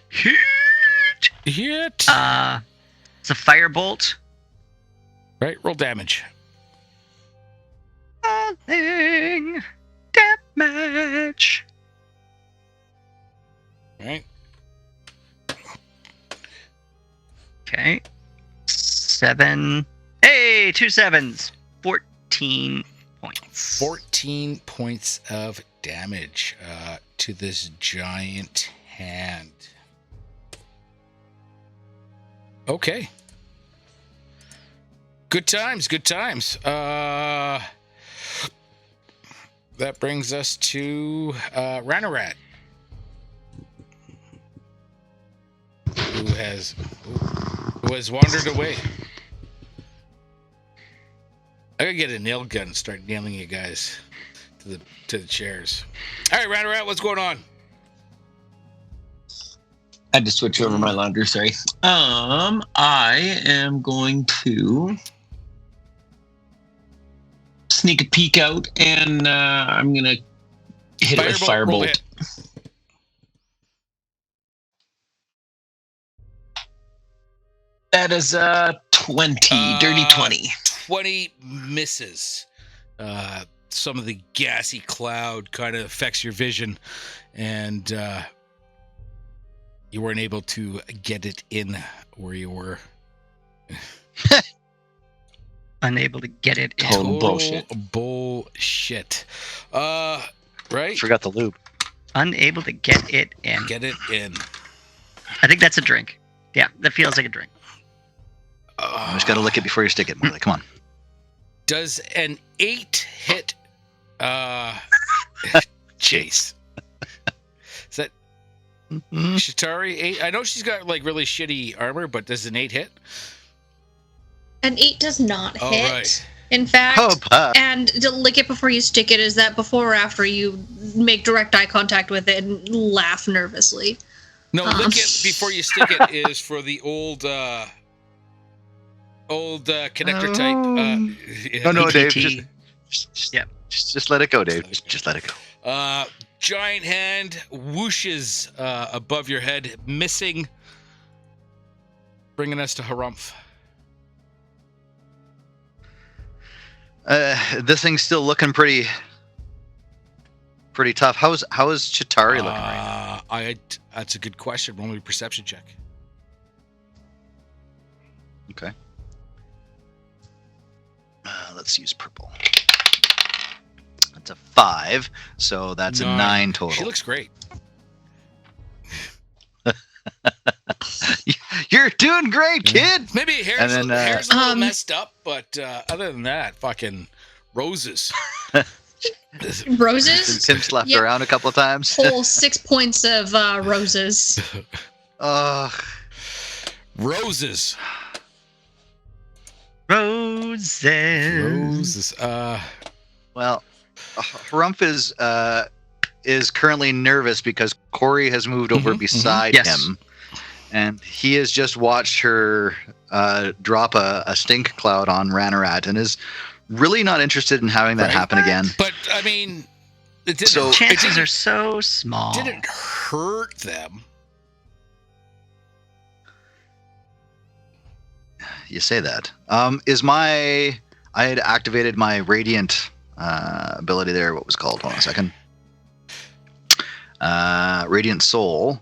Speaker 3: Hit.
Speaker 1: Hit.
Speaker 3: It's a firebolt.
Speaker 1: Right. Roll damage.
Speaker 3: Falling damage.
Speaker 1: Right.
Speaker 3: Okay. 7. Hey, 2 7s. 14 points.
Speaker 1: 14 points of damage to this giant hand. Okay. Good times, good times. That brings us to Ranarat, who has wandered away. I gotta get a nail gun and start nailing you guys to the chairs. All right, Ranarat, what's going on?
Speaker 5: I had to switch over my laundry, sorry. I am going to sneak a peek out, and I'm going to hit it with
Speaker 1: Roll
Speaker 5: Firebolt.
Speaker 1: hit.
Speaker 5: That is 20, dirty 20.
Speaker 1: 20 misses. Some of the gassy cloud kind of affects your vision, and you weren't able to get it in where you were.
Speaker 3: Unable to get it in.
Speaker 5: Total bullshit.
Speaker 1: Bullshit. Right?
Speaker 4: Forgot the loop.
Speaker 3: Unable to get it in.
Speaker 1: Get it in.
Speaker 3: I think that's a drink. Yeah, that feels like a drink.
Speaker 4: You just got to lick it before you stick it, Morley. Come on.
Speaker 1: Does an 8 hit Chayse? Is that Chitauri 8? I know she's got like really shitty armor, but does an 8 hit?
Speaker 6: An 8 does not
Speaker 1: Oh,
Speaker 6: hit.
Speaker 1: right.
Speaker 6: In fact,
Speaker 4: But
Speaker 6: and to lick it before you stick it, is that before or after you make direct eye contact with it and laugh nervously?
Speaker 1: No, lick it before you stick it is for the old connector type.
Speaker 4: no, Dave.
Speaker 3: PTT.
Speaker 4: Just let it go, Dave. Just let it go.
Speaker 1: Giant hand whooshes above your head, missing, bringing us to Harumph.
Speaker 4: This thing's still looking pretty tough. How is Chitauri looking right now?
Speaker 1: That's a good question. Roll me a perception check.
Speaker 4: Okay. Let's use purple. That's a 5, so that's a 9 total.
Speaker 1: She looks great.
Speaker 4: You're doing great, kid.
Speaker 1: Maybe hair's a little messed up, but other than that, fucking roses.
Speaker 6: Roses?
Speaker 4: Tim slapped
Speaker 6: Yep.
Speaker 4: around a couple of times.
Speaker 6: Whole 6 points of roses.
Speaker 1: Roses.
Speaker 3: Roses.
Speaker 4: Well, Harumph is currently nervous because Corrie has moved over beside
Speaker 3: Yes.
Speaker 4: him, and he has just watched her drop a stink cloud on Ranarat, and is really not interested in having that happen again.
Speaker 1: But I mean, it didn't.
Speaker 4: So-
Speaker 3: Chances are so small.
Speaker 1: Didn't hurt them.
Speaker 4: You say that. I had activated my radiant ability there. What was it called? Hold on a second. Radiant Soul.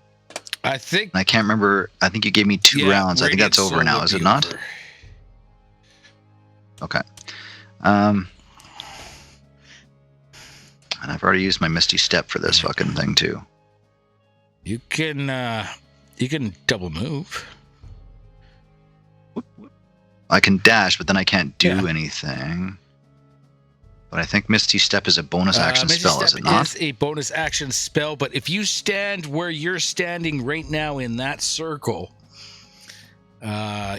Speaker 1: I think.
Speaker 4: I can't remember. I think you gave me 2 rounds. I think that's over now. Is it not?
Speaker 1: Over.
Speaker 4: Okay. And I've already used my Misty Step for this fucking thing too.
Speaker 1: You can double move.
Speaker 4: I can dash, but then I can't do
Speaker 1: Yeah.
Speaker 4: anything. But I think Misty Step is a bonus action
Speaker 1: Misty
Speaker 4: spell,
Speaker 1: Step
Speaker 4: is it not?
Speaker 1: is a bonus action spell, but if you stand where you're standing right now in that circle,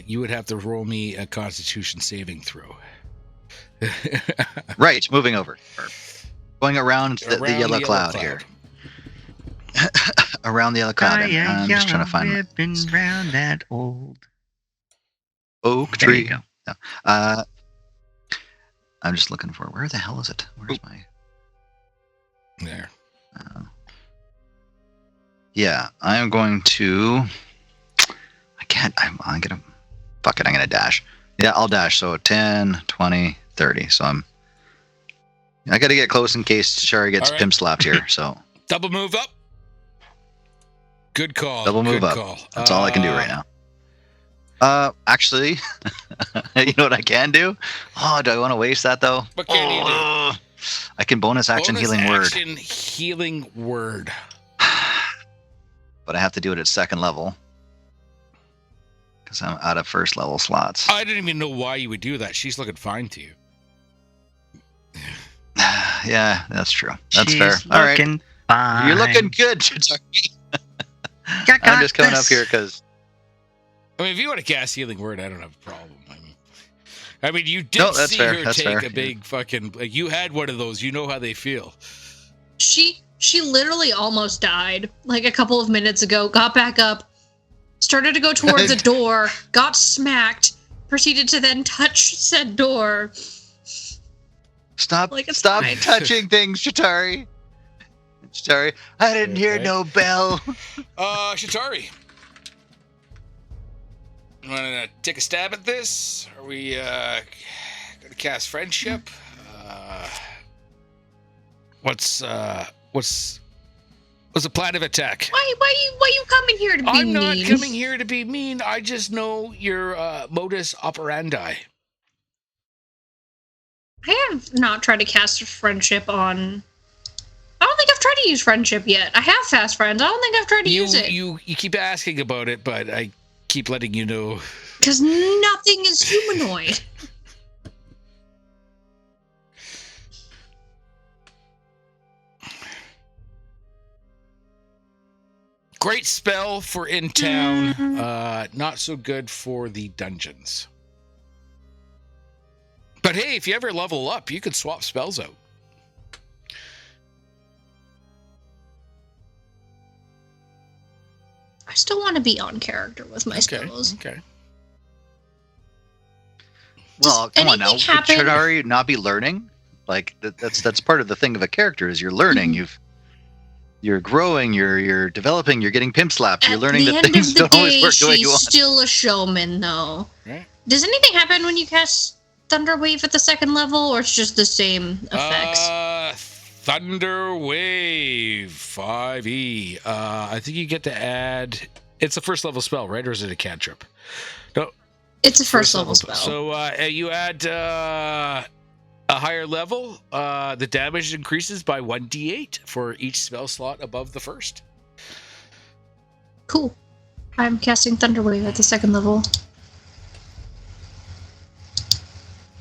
Speaker 1: you would have to roll me a Constitution saving throw.
Speaker 4: Right, moving over. Going around the yellow cloud here. Around the yellow cloud. I'm just trying to find
Speaker 3: ribbon round that old
Speaker 4: oak
Speaker 3: There you
Speaker 4: tree.
Speaker 3: go.
Speaker 4: No. I'm just looking for where the hell is it? Where's my
Speaker 1: There.
Speaker 4: Yeah, I am going to. I can't. I'm gonna. Fuck it. I'm gonna dash. Yeah, I'll dash. So 10, 20, 30. So I got to get close in case Chitauri gets
Speaker 1: All right.
Speaker 4: pimp slapped here. So
Speaker 1: Double move up. Good call.
Speaker 4: double move
Speaker 1: Good
Speaker 4: up.
Speaker 1: Call.
Speaker 4: That's all I can do right now. Actually, you know what I can do? Oh, do I want to waste that though?
Speaker 1: What can you do?
Speaker 4: I can bonus action healing word.
Speaker 1: Healing word.
Speaker 4: But I have to do it at second level. Because I'm out of first level slots.
Speaker 1: I didn't even know why you would do that. She's looking fine to you.
Speaker 4: Yeah, that's true. That's
Speaker 3: She's
Speaker 4: fair. All right.
Speaker 3: looking fine.
Speaker 4: You're looking good, Chitauri.
Speaker 3: I
Speaker 4: I'm just coming up
Speaker 3: this.
Speaker 4: here because.
Speaker 1: I mean, if you want to cast healing word, I don't have a problem. I mean, you did
Speaker 4: No, that's
Speaker 1: see
Speaker 4: fair.
Speaker 1: her
Speaker 4: That's
Speaker 1: take
Speaker 4: fair.
Speaker 1: a big fucking. Like, you had one of those. You know how they feel.
Speaker 6: She literally almost died like a couple of minutes ago, got back up, started to go towards a door, got smacked, proceeded to then touch said door.
Speaker 4: Stop!
Speaker 6: Like, it's
Speaker 4: Stop
Speaker 6: fine.
Speaker 4: touching things, Chitauri. Chitauri, I didn't hear
Speaker 1: Okay.
Speaker 4: no bell.
Speaker 1: Chitauri. You want to take a stab at this? Are we going to cast friendship? What's the plan of attack?
Speaker 6: Why you coming here to be
Speaker 1: I'm
Speaker 6: mean?
Speaker 1: not coming here to be mean. I just know your modus operandi.
Speaker 6: I have not tried to cast friendship on. I don't think I've tried to use friendship yet. I have fast friends. I don't think I've tried to use it.
Speaker 1: You keep asking about it, but I keep letting you know.
Speaker 6: Because nothing is humanoid.
Speaker 1: Great spell for in town. Not so good for the dungeons. But hey, if you ever level up, you could swap spells out.
Speaker 6: I still want to be on character with my spells.
Speaker 1: Okay.
Speaker 4: Well, come on now.
Speaker 6: anything happen-
Speaker 4: Should Chitauri not be learning? Like that's part of the thing of a character is you're learning.
Speaker 6: Mhm.
Speaker 4: You're growing. You're developing. You're getting pimp slapped. You're learning
Speaker 6: At
Speaker 4: that
Speaker 6: the end
Speaker 4: things
Speaker 6: of the
Speaker 4: don't always
Speaker 6: day,
Speaker 4: work the way you
Speaker 6: she's
Speaker 4: want.
Speaker 6: still a showman, though.
Speaker 1: Right.
Speaker 6: Does anything happen when you cast Thunder Wave at the second level, or it's just the same effects?
Speaker 1: Thunder Wave 5e. I think you get to add. It's a first level spell, right? Or is it a cantrip? No,
Speaker 6: It's a first level spell.
Speaker 1: So you add a higher level. The damage increases by 1d8 for each spell slot above the first.
Speaker 6: Cool. I'm casting Thunder Wave at the second level.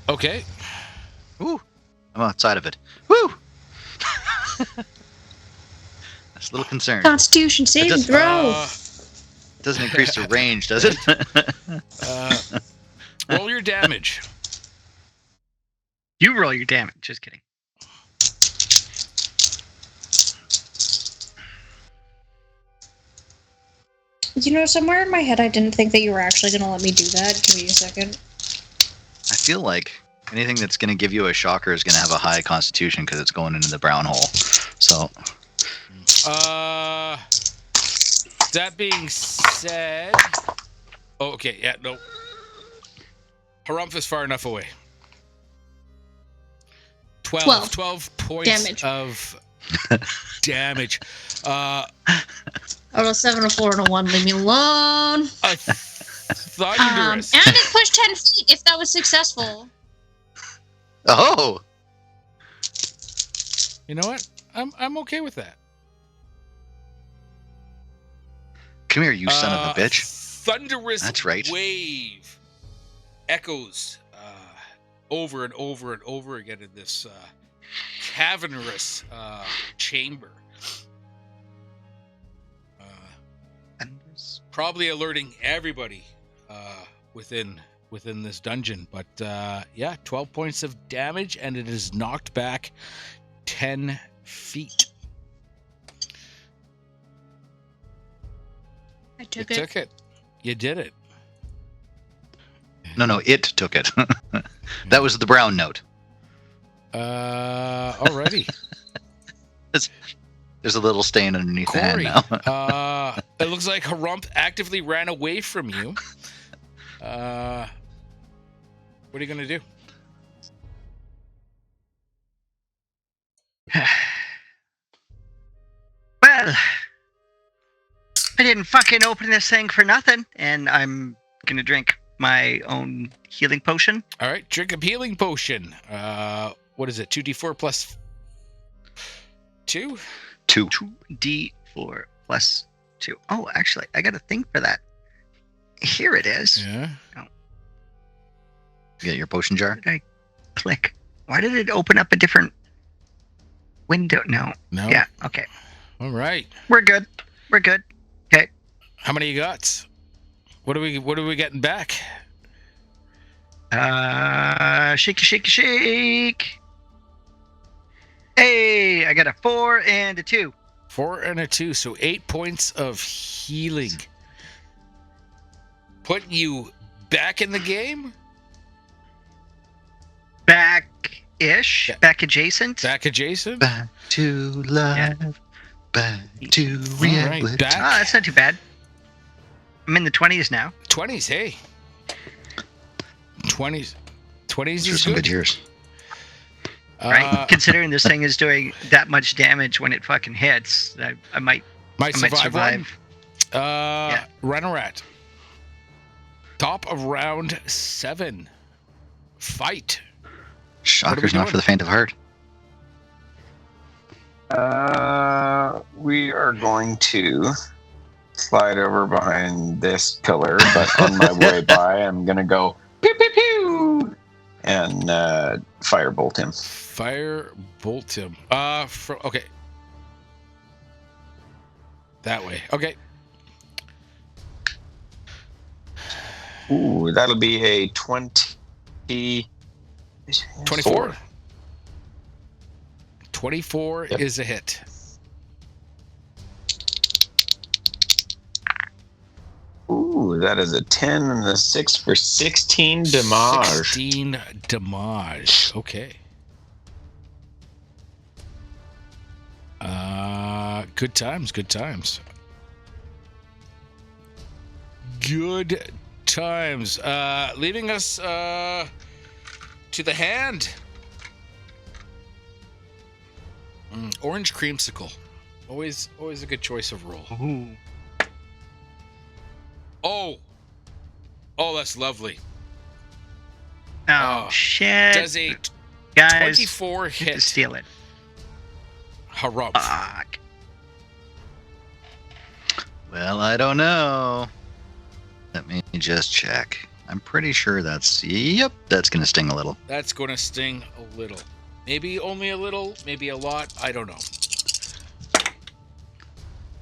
Speaker 1: Okay.
Speaker 4: Woo! I'm outside of it. Woo! That's a little concerned.
Speaker 6: Constitution saving
Speaker 4: does-
Speaker 6: throw.
Speaker 4: It doesn't increase the range, does it?
Speaker 1: Roll your damage.
Speaker 3: You roll your damage. Just kidding.
Speaker 6: You know, somewhere in my head, I didn't think that you were actually going to let me do that. Give me a second.
Speaker 4: I feel like anything that's going to give you a shocker is going to have a high constitution because it's going into the brown hole. So,
Speaker 1: That being said, oh, okay, yeah, no. Harumph is far enough away. 12 points
Speaker 6: Damage.
Speaker 1: of damage.
Speaker 6: Out of 7, a 4, and a 1. Leave me alone.
Speaker 1: A thunderous.
Speaker 6: And it pushed 10 feet if that was successful.
Speaker 4: oh,
Speaker 1: You know what? I'm okay with that.
Speaker 4: Come here, you son of a bitch.
Speaker 1: Thunderous
Speaker 4: That's right.
Speaker 1: wave echoes over and over and over again in this cavernous chamber. Probably alerting everybody within this dungeon. But 12 points of damage, and it is knocked back 10 feet.
Speaker 6: I took
Speaker 1: You
Speaker 6: it.
Speaker 1: took it. You did it.
Speaker 4: No, it took it. That was the brown note.
Speaker 1: Alrighty.
Speaker 4: There's a little stain underneath the hand
Speaker 1: Corrie,
Speaker 4: now.
Speaker 1: it looks like Harumph actively ran away from you. What are you going to do?
Speaker 3: Well, I didn't fucking open this thing for nothing, and I'm gonna drink my own healing potion.
Speaker 1: All right, drink a healing potion. What is it? 2d4 plus 2?
Speaker 4: 2.
Speaker 3: 2d4 plus 2. Oh, actually, I got a thing for that. Here it is.
Speaker 1: Yeah.
Speaker 3: Oh.
Speaker 4: You get your potion jar?
Speaker 3: Why did I click? Why did it open up a different window? No.
Speaker 1: No.
Speaker 3: Yeah. Okay.
Speaker 1: All right.
Speaker 3: We're good. We're good. Okay.
Speaker 1: How many you got? What are we getting back?
Speaker 3: Shake, shake, shake. Hey, I got a 4 and a 2.
Speaker 1: 4 and a 2, so 8 points of healing. Putting you back in the game?
Speaker 3: Back-ish.
Speaker 1: Yeah.
Speaker 3: Back adjacent.
Speaker 1: Back adjacent?
Speaker 4: Back to life.
Speaker 3: Yeah.
Speaker 4: Back to
Speaker 1: All right,
Speaker 4: reality.
Speaker 1: back.
Speaker 3: Oh, that's not too bad. I'm in the 20s now.
Speaker 1: 20s, hey. 20s. 20s
Speaker 4: Those are
Speaker 1: is
Speaker 4: some
Speaker 1: good.
Speaker 4: good years.
Speaker 3: Right? Considering this thing is doing that much damage when it fucking hits, I might
Speaker 1: survive.
Speaker 3: survive.
Speaker 1: Yeah. Ranarat. Top of round 7. Fight.
Speaker 4: Shocker's
Speaker 1: we
Speaker 4: not
Speaker 1: doing?
Speaker 4: for the faint of heart.
Speaker 5: We are going to slide over behind this pillar, but on my way by, I'm going to go pew pew pew and firebolt him.
Speaker 1: Firebolt him. Okay. That way. Okay.
Speaker 5: Ooh, that'll be a 24.
Speaker 1: 24
Speaker 5: Yep.
Speaker 1: is a hit.
Speaker 5: Ooh, that is a 10 and a 6 for 16 damage.
Speaker 1: 16 damage. Okay. Good times, good times. Good times. Leaving us to the hand. Orange creamsicle. Always a good choice of roll.
Speaker 3: Ooh.
Speaker 1: Oh, that's lovely.
Speaker 3: Oh,
Speaker 1: Oh,
Speaker 3: shit.
Speaker 1: Does a
Speaker 3: Guys,
Speaker 1: 24
Speaker 3: to
Speaker 1: hit
Speaker 3: steal it.
Speaker 1: Harumph.
Speaker 3: Fuck.
Speaker 4: Well, I don't know. Let me just check. I'm pretty sure that's going to sting a little.
Speaker 1: That's going to sting a little. Maybe only a little, maybe a lot. I don't know.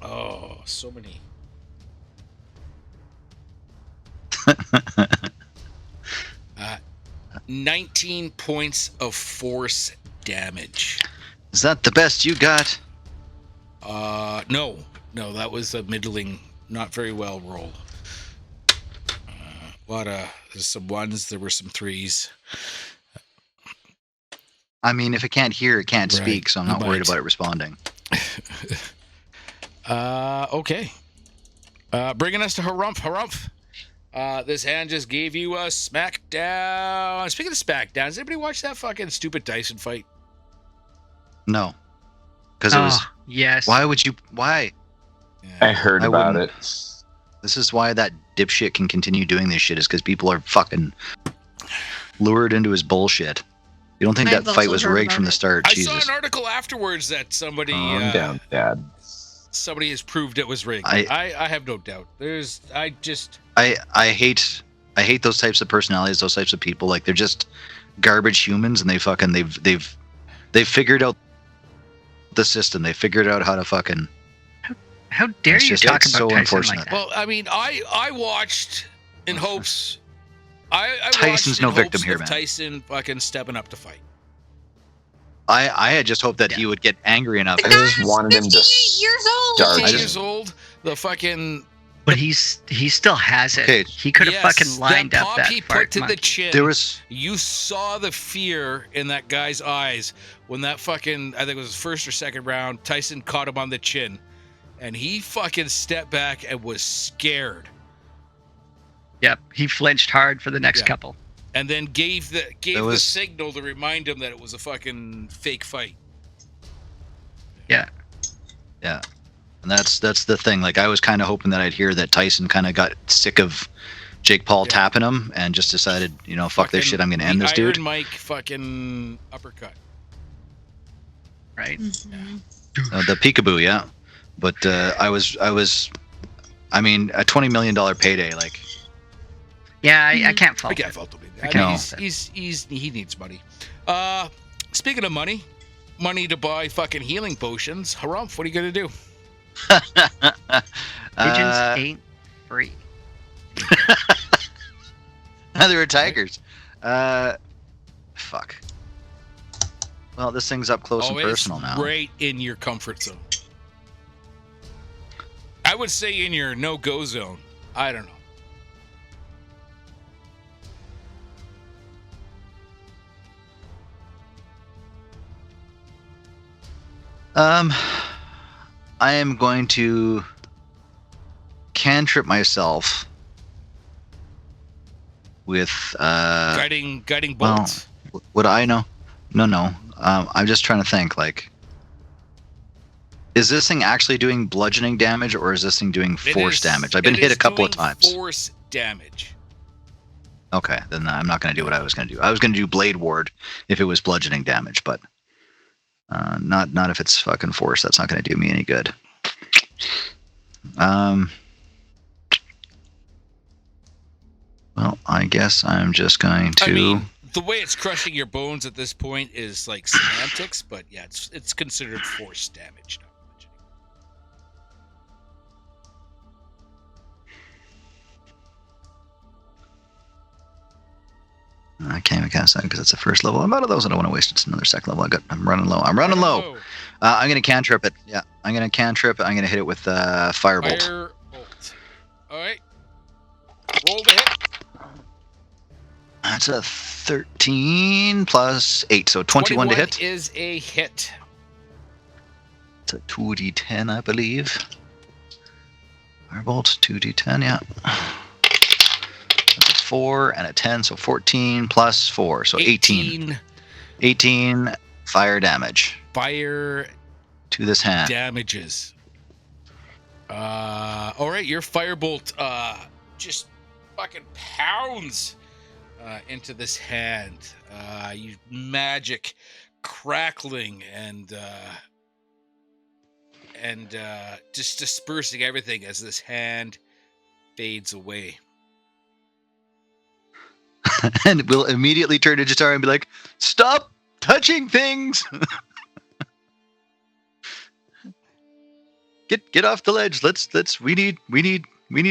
Speaker 1: Oh, so many. 19 points of force damage.
Speaker 4: Is that the best you got?
Speaker 1: No, that was a middling, not very well roll. There's some ones, there were some 3s.
Speaker 4: I mean, if it can't hear, it can't
Speaker 1: Right,
Speaker 4: speak, so I'm
Speaker 1: you
Speaker 4: not worried
Speaker 1: might.
Speaker 4: about it responding.
Speaker 1: Okay. Bringing us to Harumph. This hand just gave you a smackdown. Speaking of smackdown, does anybody watch that fucking stupid Dyson fight?
Speaker 4: No. Because it was...
Speaker 3: Yes.
Speaker 4: Why would you... Why?
Speaker 5: I heard
Speaker 4: I
Speaker 5: about
Speaker 4: wouldn't-
Speaker 5: it.
Speaker 4: This is why that dipshit can continue doing this shit, is because people are fucking lured into his bullshit. You don't think
Speaker 6: I've
Speaker 4: that fight
Speaker 6: also
Speaker 4: was
Speaker 6: heard
Speaker 4: rigged
Speaker 6: about
Speaker 4: from the
Speaker 6: it.
Speaker 4: start?
Speaker 1: I
Speaker 4: Jesus.
Speaker 1: saw an article afterwards that somebody...
Speaker 5: Calm down, Dad.
Speaker 1: somebody has proved it was rigged.
Speaker 4: I
Speaker 1: have no doubt. I
Speaker 4: hate those types of personalities, those types of people. Like they're just garbage humans, and they've figured out the system. They figured out how to fucking.
Speaker 3: How dare
Speaker 4: It's
Speaker 3: you
Speaker 4: just-
Speaker 3: talk
Speaker 4: it's
Speaker 3: about
Speaker 4: so
Speaker 3: Tyson
Speaker 4: unfortunate.
Speaker 3: like that?
Speaker 1: well, I mean, I watched in hopes. I
Speaker 4: Tyson's
Speaker 1: watched
Speaker 4: no
Speaker 1: in
Speaker 4: victim
Speaker 1: hopes
Speaker 4: here,
Speaker 1: of
Speaker 4: man.
Speaker 1: Tyson fucking stepping up to fight.
Speaker 4: I had just hoped that he would get angry enough.
Speaker 5: I just wanted him to
Speaker 6: 58 years old.
Speaker 5: start.
Speaker 1: 50
Speaker 4: I just-
Speaker 1: years old. The fucking
Speaker 3: But he still has it.
Speaker 4: Okay.
Speaker 3: He could have
Speaker 1: yes,
Speaker 3: fucking lined
Speaker 1: that
Speaker 3: up
Speaker 1: pop
Speaker 3: that
Speaker 1: he
Speaker 3: fart
Speaker 1: put to the
Speaker 3: monkey.
Speaker 1: chin.
Speaker 4: There was
Speaker 1: You saw the fear in that guy's eyes when that fucking, I think it was his first or second round, Tyson caught him on the chin. And he fucking stepped back and was scared.
Speaker 3: Yep, he flinched hard for the next
Speaker 1: Yeah.
Speaker 3: couple.
Speaker 1: And then gave the
Speaker 4: was-
Speaker 1: signal to remind him that it was a fucking fake fight.
Speaker 3: Yeah.
Speaker 4: and that's the thing. Like I was kind of hoping that I'd hear that Tyson kind of got sick of Jake Paul
Speaker 1: Yeah.
Speaker 4: tapping him and just decided, fuck this
Speaker 1: Fucking
Speaker 4: shit. I'm gonna end
Speaker 1: the
Speaker 4: this dude.
Speaker 1: Iron Mike fucking uppercut.
Speaker 3: Right.
Speaker 6: Mhm.
Speaker 4: The peekaboo, yeah. But I mean, a $20 million payday. Like
Speaker 3: Yeah, I can't fault
Speaker 1: I can't
Speaker 3: it.
Speaker 1: fault him.
Speaker 3: I
Speaker 1: I
Speaker 3: can't
Speaker 1: mean, he needs money. Speaking of money to buy fucking healing potions. Harumph, what are you gonna do?
Speaker 3: Pigeons ain't free.
Speaker 4: they were tigers. Fuck. Well, this thing's up close and personal now.
Speaker 1: Right in your comfort zone. I would say in your no-go zone. I don't know.
Speaker 4: I am going to cantrip myself with
Speaker 1: Guiding
Speaker 4: well,
Speaker 1: bolts.
Speaker 4: Would I know? No. I'm just trying to think. Like, is this thing actually doing bludgeoning damage, or is this thing doing force damage? I've been hit a couple of times.
Speaker 1: Force damage.
Speaker 4: Okay, then I'm not going to do what I was going to do. I was going to do blade ward if it was bludgeoning damage, but not if it's fucking force. That's not going to do me any good. Well, I guess I'm just going to.
Speaker 1: I mean, the way it's crushing your bones at this point is like semantics, but yeah, it's considered force damage. Not bludgeoning.
Speaker 4: I can't even cast that because it's the first level. I'm out of those. I don't want to waste it. It's another second level. I'm running low. I'm running low. I'm going to cantrip it. Yeah, I'm going to cantrip. I'm going to hit it with Firebolt.
Speaker 1: Firebolt. All right. Roll the hit.
Speaker 4: That's a 13 plus 8, so 21 to hit.
Speaker 1: Is a hit.
Speaker 4: It's a 2d10, I believe. Firebolt, 2d10, yeah. That's a 4 and a 10, so 14 plus 4, so 18. 18 fire damage.
Speaker 1: Fire
Speaker 4: to this hand.
Speaker 1: Damages. All right, your firebolt just fucking pounds into this hand. You magic crackling and just dispersing everything as this hand fades away.
Speaker 4: And we'll immediately turn to Chitauri and be like, "Stop touching things! Get off the ledge. Let's. We need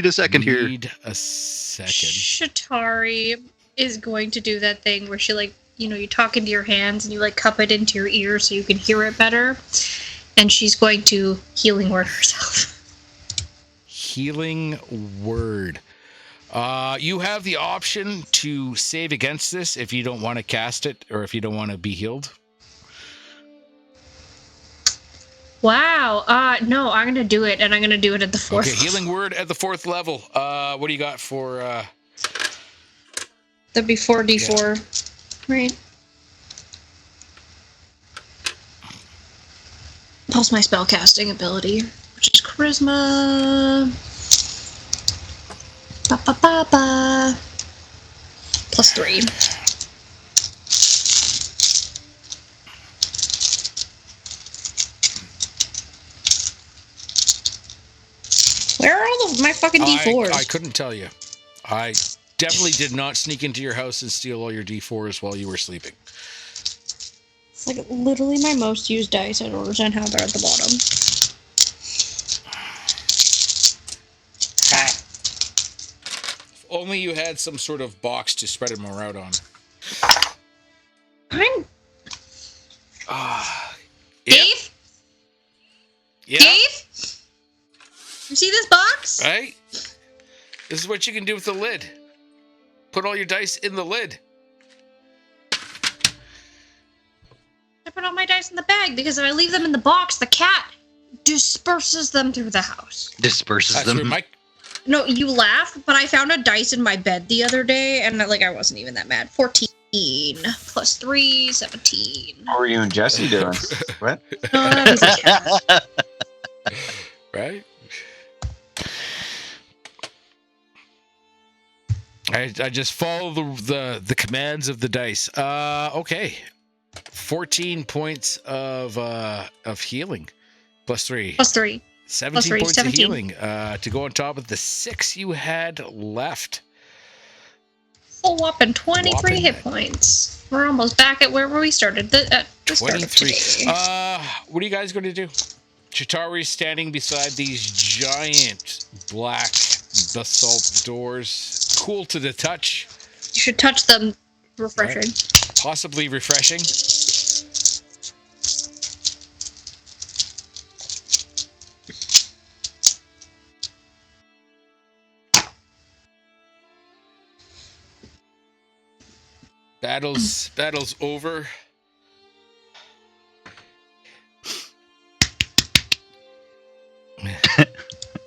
Speaker 4: a second here."
Speaker 1: Need a second.
Speaker 6: Chitauri is going to do that thing where she you talk into your hands and you cup it into your ear so you can hear it better. And she's going to healing word herself.
Speaker 1: Healing word. You have the option to save against this if you don't want to cast it or if you don't want to be healed.
Speaker 6: Wow. No, I'm going to do it, and I'm going to do it at the 4th
Speaker 1: Okay, healing word at the 4th level. What do you got for...
Speaker 6: That'd be 4d4. Right. Plus my spellcasting ability, which is charisma. Ba-ba-ba-ba. Plus 3. Where are all of my fucking D4s?
Speaker 1: I couldn't tell you. I definitely did not sneak into your house and steal all your D4s while you were sleeping.
Speaker 6: It's like literally my most used dice. I don't understand how they're at the bottom.
Speaker 1: If only you had some sort of box to spread them around on.
Speaker 6: I'm...
Speaker 1: Dave? Yeah.
Speaker 6: Dave? You see this box?
Speaker 1: Right? This is what you can do with the lid. Put all your dice in the lid.
Speaker 6: I put all my dice in the bag because if I leave them in the box, the cat disperses them through the house.
Speaker 4: Disperses them.
Speaker 6: No, you laugh, but I found a dice in my bed the other day, and like I wasn't even that mad. 14 plus 3, 17.
Speaker 5: How are you and Jesse doing? What?
Speaker 6: No, that was a cat.
Speaker 1: Right? I just follow the commands of the dice. Okay. 14 points of healing. Plus 3.
Speaker 6: Plus 3.
Speaker 1: 17
Speaker 6: Plus 3,
Speaker 1: points
Speaker 6: 17.
Speaker 1: of healing to go on top of the 6 you had left.
Speaker 6: Full whopping 23 hit points. We're almost back at where we started. The start of
Speaker 1: 23.
Speaker 6: today.
Speaker 1: What are you guys going to do? Chitauri's standing beside these giant black basalt doors. Cool to the touch.
Speaker 6: You should touch them. Refreshing.
Speaker 1: Right. Possibly refreshing. Battle's over.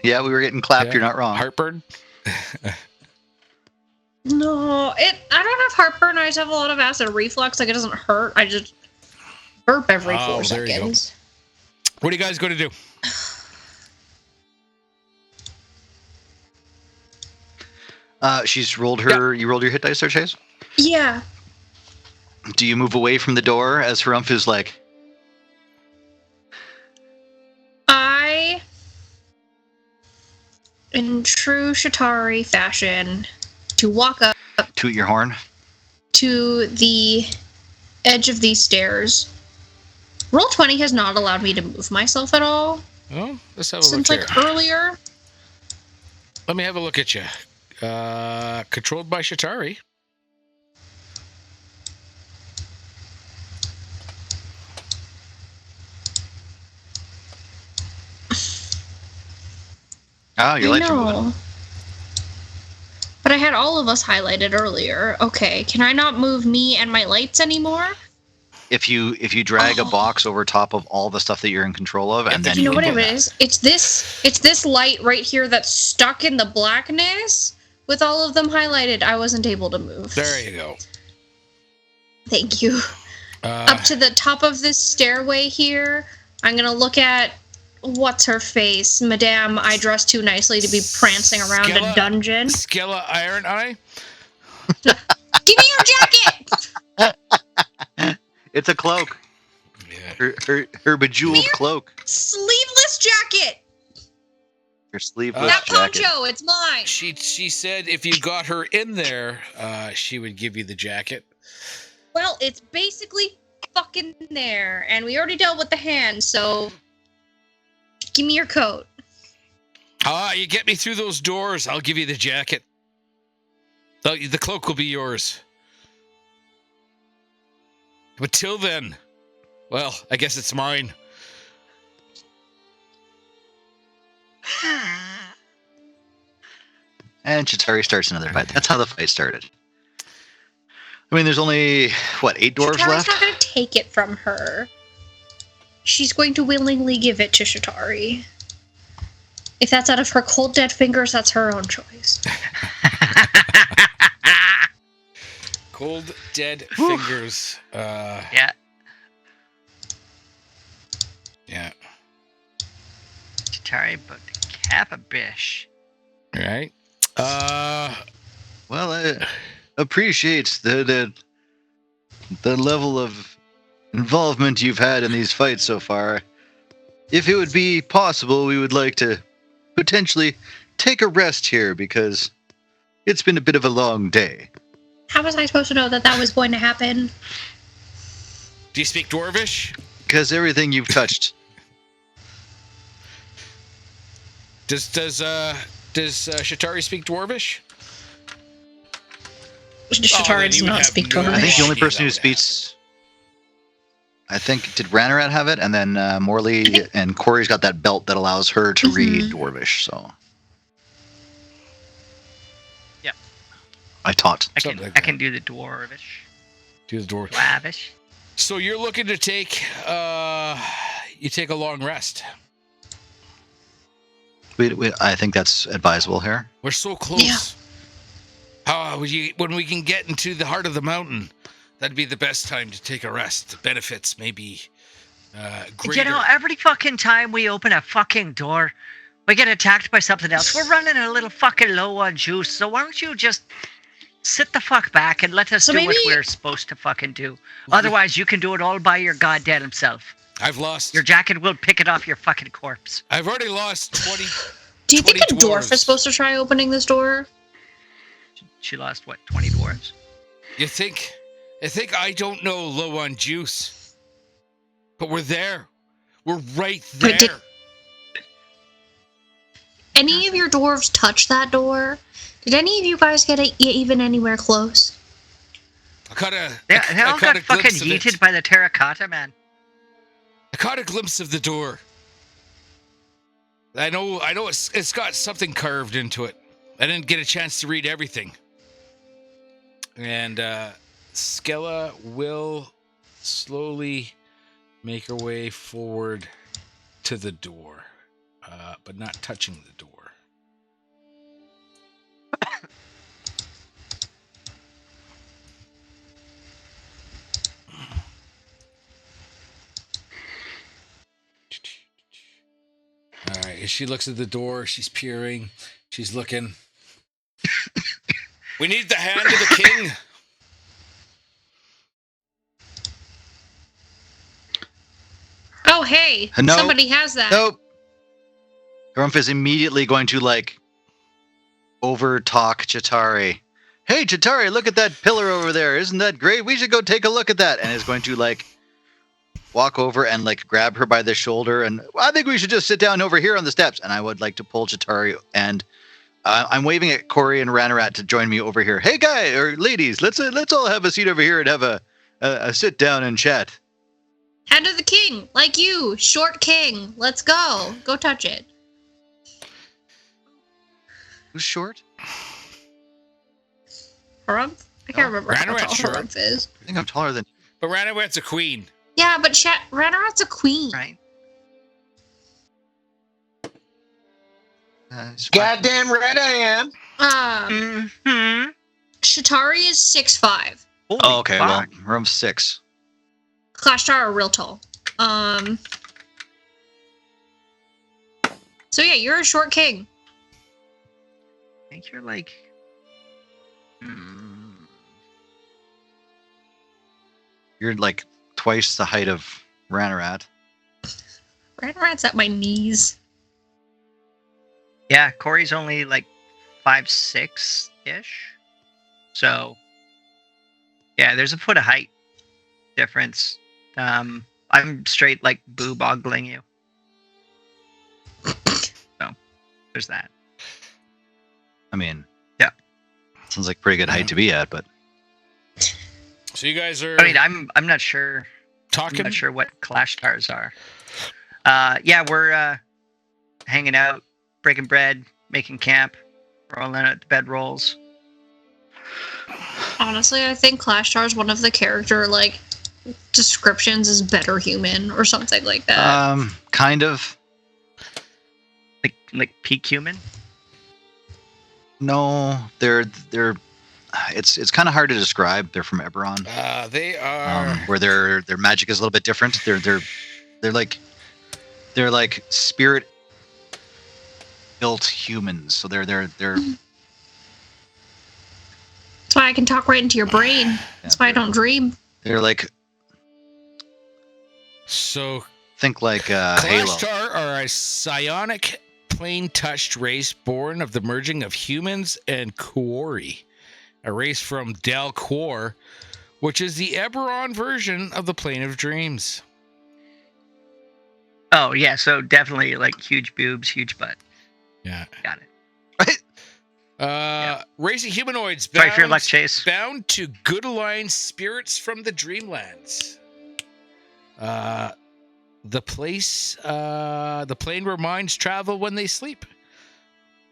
Speaker 4: Yeah, we were getting clapped.
Speaker 1: Yeah.
Speaker 4: You're not wrong.
Speaker 1: Heartburn?
Speaker 6: No, I don't have heartburn. I just have a lot of acid reflux. Like, it doesn't hurt. I just burp every 4
Speaker 1: there you go.
Speaker 6: seconds.
Speaker 1: What are you guys going to do?
Speaker 4: She's rolled her. You rolled your hit dice there, Chayse?
Speaker 6: Yeah.
Speaker 4: Do you move away from the door as Harumph is like...
Speaker 6: I, in true Chitauri fashion, to walk up
Speaker 4: Toot your horn?
Speaker 6: to the edge of these stairs. Roll20 has not allowed me to move myself at all
Speaker 1: Oh, let's have a
Speaker 6: since
Speaker 1: look
Speaker 6: like
Speaker 1: here.
Speaker 6: earlier.
Speaker 1: Let me have a look at you. Controlled by Chitauri.
Speaker 4: Oh, your lights are moving.
Speaker 6: No. But I had all of us highlighted earlier. Okay, can I not move me and my lights anymore?
Speaker 4: If you drag a box over top of all the stuff that you're in control of, and then
Speaker 6: You know
Speaker 4: can
Speaker 6: what
Speaker 4: do
Speaker 6: it
Speaker 4: that.
Speaker 6: is? It's this light right here that's stuck in the blackness with all of them highlighted. I wasn't able to move.
Speaker 1: There you go.
Speaker 6: Thank you. Up to the top of this stairway here, I'm gonna look at what's her face, Madame. I dress too nicely to be prancing around a dungeon.
Speaker 1: Skella Iron Eye.
Speaker 6: Give me your jacket.
Speaker 4: It's a cloak.
Speaker 1: Yeah.
Speaker 4: Her bejeweled cloak.
Speaker 6: Sleeveless jacket.
Speaker 4: Her sleeveless
Speaker 6: That
Speaker 4: jacket.
Speaker 6: poncho, it's mine.
Speaker 1: She said if you got her in there, she would give you the jacket.
Speaker 6: Well, it's basically fucking there, and we already dealt with the hand, so give me your coat.
Speaker 1: You get me through those doors, I'll give you the jacket. The cloak will be yours. But till then, well, I guess it's mine.
Speaker 4: And Chitauri starts another fight. That's how the fight started. I mean, there's only, 8 dwarves
Speaker 6: Chitauri's
Speaker 4: left?
Speaker 6: not going to take it from her. She's going to willingly give it to Chitauri. If that's out of her cold, dead fingers, that's her own choice.
Speaker 1: Cold, dead fingers.
Speaker 3: Yeah.
Speaker 1: Yeah.
Speaker 3: Chitauri, but the cap a bish.
Speaker 1: Right.
Speaker 4: Well, I appreciate the level of involvement you've had in these fights so far. If it would be possible, we would like to potentially take a rest here because it's been a bit of a long day.
Speaker 6: How was I supposed to know that that was going to happen?
Speaker 1: Do you speak Dwarvish?
Speaker 4: Because everything you've touched.
Speaker 1: Does Chitauri speak Dwarvish?
Speaker 6: Chitauri does not speak
Speaker 1: no
Speaker 6: Dwarvish.
Speaker 4: I think the only
Speaker 1: idea
Speaker 4: person who
Speaker 1: that would
Speaker 4: speaks. I think, did Ranarat have it? And then Morley and Corrie's got that belt that allows her to read Dwarvish, so.
Speaker 3: Yep.
Speaker 4: I taught.
Speaker 3: I
Speaker 1: Something like
Speaker 3: can
Speaker 1: that.
Speaker 3: do the dwarvish.
Speaker 1: Do the dwarf.
Speaker 3: Lavish.
Speaker 1: So you're looking to take you take a long rest.
Speaker 4: I think that's advisable here.
Speaker 1: We're so close.
Speaker 6: Yeah.
Speaker 1: When we can get into the heart of the mountain, that'd be the best time to take a rest. The benefits may be greater.
Speaker 3: You know, every fucking time we open a fucking door, we get attacked by something else. We're running a little fucking low on juice, so why don't you just sit the fuck back and let us
Speaker 6: So
Speaker 3: do what
Speaker 6: maybe-
Speaker 3: we're supposed to fucking do? Otherwise, you can do it all by your goddamn self.
Speaker 1: I've lost.
Speaker 3: Your jacket will pick it off your fucking corpse.
Speaker 1: I've already lost 20.
Speaker 6: Do you think
Speaker 1: 20
Speaker 6: a dwarf
Speaker 1: dwarves.
Speaker 6: is supposed to try opening this door?
Speaker 3: She lost, what, 20 dwarves?
Speaker 1: You think I don't know low on juice, but we're there. We're right there.
Speaker 6: Wait, did any of your dwarves touch that door? Did any of you guys get even anywhere close?
Speaker 1: I caught a.
Speaker 3: They
Speaker 1: I
Speaker 3: all
Speaker 1: caught
Speaker 3: got
Speaker 1: a
Speaker 3: fucking
Speaker 1: glimpse of it.
Speaker 3: yeeted by the terracotta, man.
Speaker 1: I caught a glimpse of the door. I know it's got something carved into it. I didn't get a chance to read everything. And Skella will slowly make her way forward to the door, but not touching the door. All right, as she looks at the door, she's peering, she's looking. We need the hand of the king.
Speaker 6: Oh, hey,
Speaker 4: No.
Speaker 6: somebody has that.
Speaker 4: Nope. Harumph is immediately going to over talk Chitauri. Hey Chitauri, look at that pillar over there. Isn't that great? We should go take a look at that. And is going to walk over and grab her by the shoulder. And I think we should just sit down over here on the steps. And I would like to pull Chitauri, and I'm waving at Corrie and Ranarat to join me over here. Hey guys or ladies, let's all have a seat over here and have a sit down and chat.
Speaker 6: Hand of the king, like you, short king. Let's go. Go touch it.
Speaker 4: Who's short?
Speaker 6: Harumph? I can't remember how
Speaker 1: Ranarat's
Speaker 6: tall
Speaker 1: short.
Speaker 6: Harumph is.
Speaker 4: I think I'm taller than.
Speaker 1: But Ranarat's a queen.
Speaker 6: Yeah, but Ranarat's a queen.
Speaker 3: Right?
Speaker 5: Goddamn right I am.
Speaker 3: Mm-hmm.
Speaker 6: Chitauri is 6'5".
Speaker 4: Oh, okay. Well,
Speaker 3: Fuck.
Speaker 4: room 6.
Speaker 6: Clashtar are real tall. So yeah, you're a short king.
Speaker 3: I think you're
Speaker 4: You're twice the height of Ranarat.
Speaker 6: Ranarat's at my knees.
Speaker 3: Yeah, Corey's only 5'6" So yeah, there's a foot of height difference. I'm straight boob ogling you. So there's that.
Speaker 4: I mean,
Speaker 3: Yeah.
Speaker 4: sounds like pretty good height to be at, but
Speaker 1: So you guys are
Speaker 3: I mean, I'm not sure. I'm
Speaker 1: talking.
Speaker 3: not sure what clash stars are. Yeah, we're hanging out, breaking bread, making camp, rolling out the bedrolls.
Speaker 6: Honestly, I think Clashtar is one of the character descriptions is better human or something like that.
Speaker 4: kind of.
Speaker 3: Like peak human.
Speaker 4: No, they're. It's kind of hard to describe. They're from Eberron,
Speaker 1: They are.
Speaker 4: where their magic is a little bit different. They're like spirit built humans. So they're
Speaker 6: That's why I can talk right into your brain. That's why I don't dream.
Speaker 4: they're
Speaker 1: So
Speaker 4: think Halo.
Speaker 1: Clashtar are a psionic plane-touched race born of the merging of humans and Corrie, a race from Dalquor, which is the Eberron version of the Plane of Dreams.
Speaker 3: Oh yeah, so definitely like huge boobs, huge butt.
Speaker 1: Yeah.
Speaker 3: Got it.
Speaker 1: Racing humanoids
Speaker 3: Sorry for your luck, Chayse.
Speaker 1: bound to good aligned spirits from the Dreamlands. The plane where minds travel when they sleep.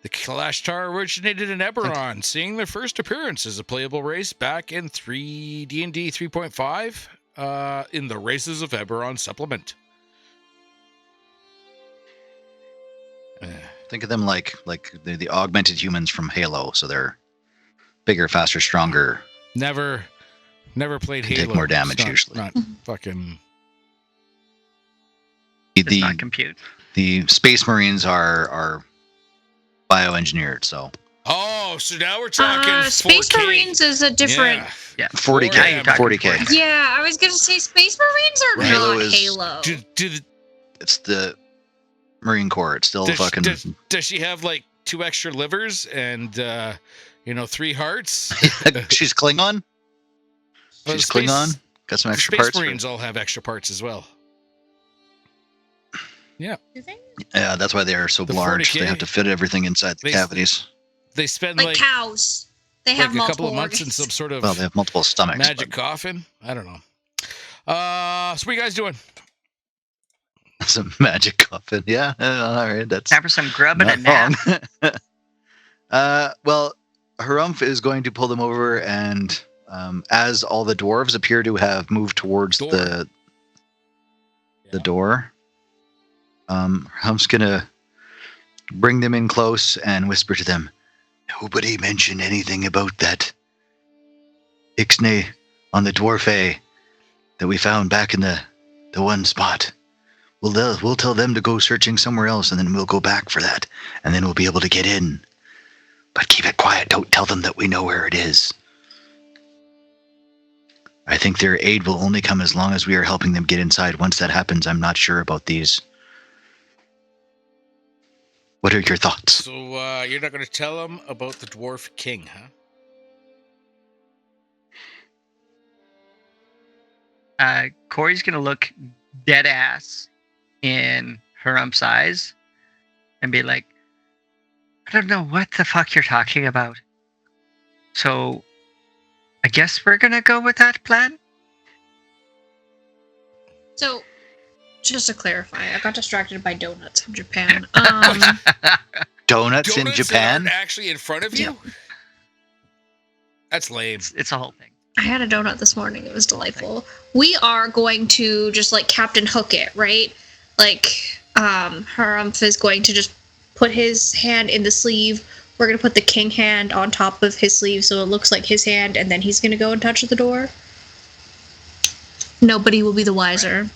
Speaker 1: The Kalashtar originated in Eberron, seeing their first appearance as a playable race back in D&D 3.5 in the Races of Eberron supplement.
Speaker 4: Think of them like the augmented humans from Halo, so they're bigger, faster, stronger.
Speaker 1: Never played
Speaker 4: Can
Speaker 1: Halo.
Speaker 4: take more damage usually.
Speaker 1: Not fucking.
Speaker 3: Does not compute.
Speaker 4: The Space Marines are bioengineered, so.
Speaker 1: Oh, so now we're talking 4K.
Speaker 6: Space Marines is a different.
Speaker 3: Yeah.
Speaker 4: 40K.
Speaker 3: Now you're talking
Speaker 4: 40K.
Speaker 6: Yeah, I was gonna say Space Marines are
Speaker 4: Halo
Speaker 6: not
Speaker 4: is-
Speaker 6: Halo.
Speaker 4: It's the Marine Corps. It's still fucking.
Speaker 1: Does she have like 2 extra livers and 3 hearts?
Speaker 4: She's Klingon.
Speaker 1: Well,
Speaker 4: She's
Speaker 1: Space-
Speaker 4: Klingon. Got some extra
Speaker 1: Space
Speaker 4: parts.
Speaker 1: Marines all have extra parts as well.
Speaker 6: Do they?
Speaker 4: Yeah, that's why they are so
Speaker 1: The
Speaker 4: large.
Speaker 1: 40K.
Speaker 4: They have to fit everything inside the
Speaker 1: They-
Speaker 4: cavities.
Speaker 1: They spend
Speaker 6: Like
Speaker 1: like
Speaker 6: cows. They have
Speaker 1: a
Speaker 6: multiple
Speaker 1: couple of months in
Speaker 6: organs.
Speaker 1: some sort of
Speaker 4: Well, they have multiple stomachs.
Speaker 1: magic
Speaker 4: but
Speaker 1: coffin. I don't know. So what are you guys doing?
Speaker 4: it's a magic coffin. Yeah, all right. That's
Speaker 3: Time for some grub and a
Speaker 4: not
Speaker 3: nap.
Speaker 4: wrong. Well, Harumph is going to pull them over, and as all the dwarves appear to have moved towards
Speaker 1: Door.
Speaker 4: the door, Harumph's gonna bring them in close and whisper to them, "Nobody mentioned anything about that Ixnay on the Dwarfay that we found back in the one spot. We'll tell them to go searching somewhere else, and then we'll go back for that, and then we'll be able to get in. But keep it quiet. Don't tell them that we know where it is. I think their aid will only come as long as we are helping them get inside. Once that happens, I'm not sure about these. What are your thoughts?"
Speaker 1: So you're not going to tell them about the Dwarf King, huh?
Speaker 3: Corey's gonna look dead ass in Harumph's eyes and be like, I don't know what the fuck you're talking about. So I guess we're gonna go with that plan?
Speaker 6: So, just to clarify, I got distracted by donuts from Japan.
Speaker 4: Donuts in
Speaker 1: Donuts
Speaker 4: Japan?
Speaker 1: that aren't actually in front of you? That's lame.
Speaker 3: It's a whole thing.
Speaker 6: I had a donut this morning. It was delightful. We are going to just like Captain Hook it, right? Like, Harumph is going to just put his hand in the sleeve. We're going to put the king hand on top of his sleeve so it looks like his hand, and then he's going to go and touch the door. Nobody will be the wiser.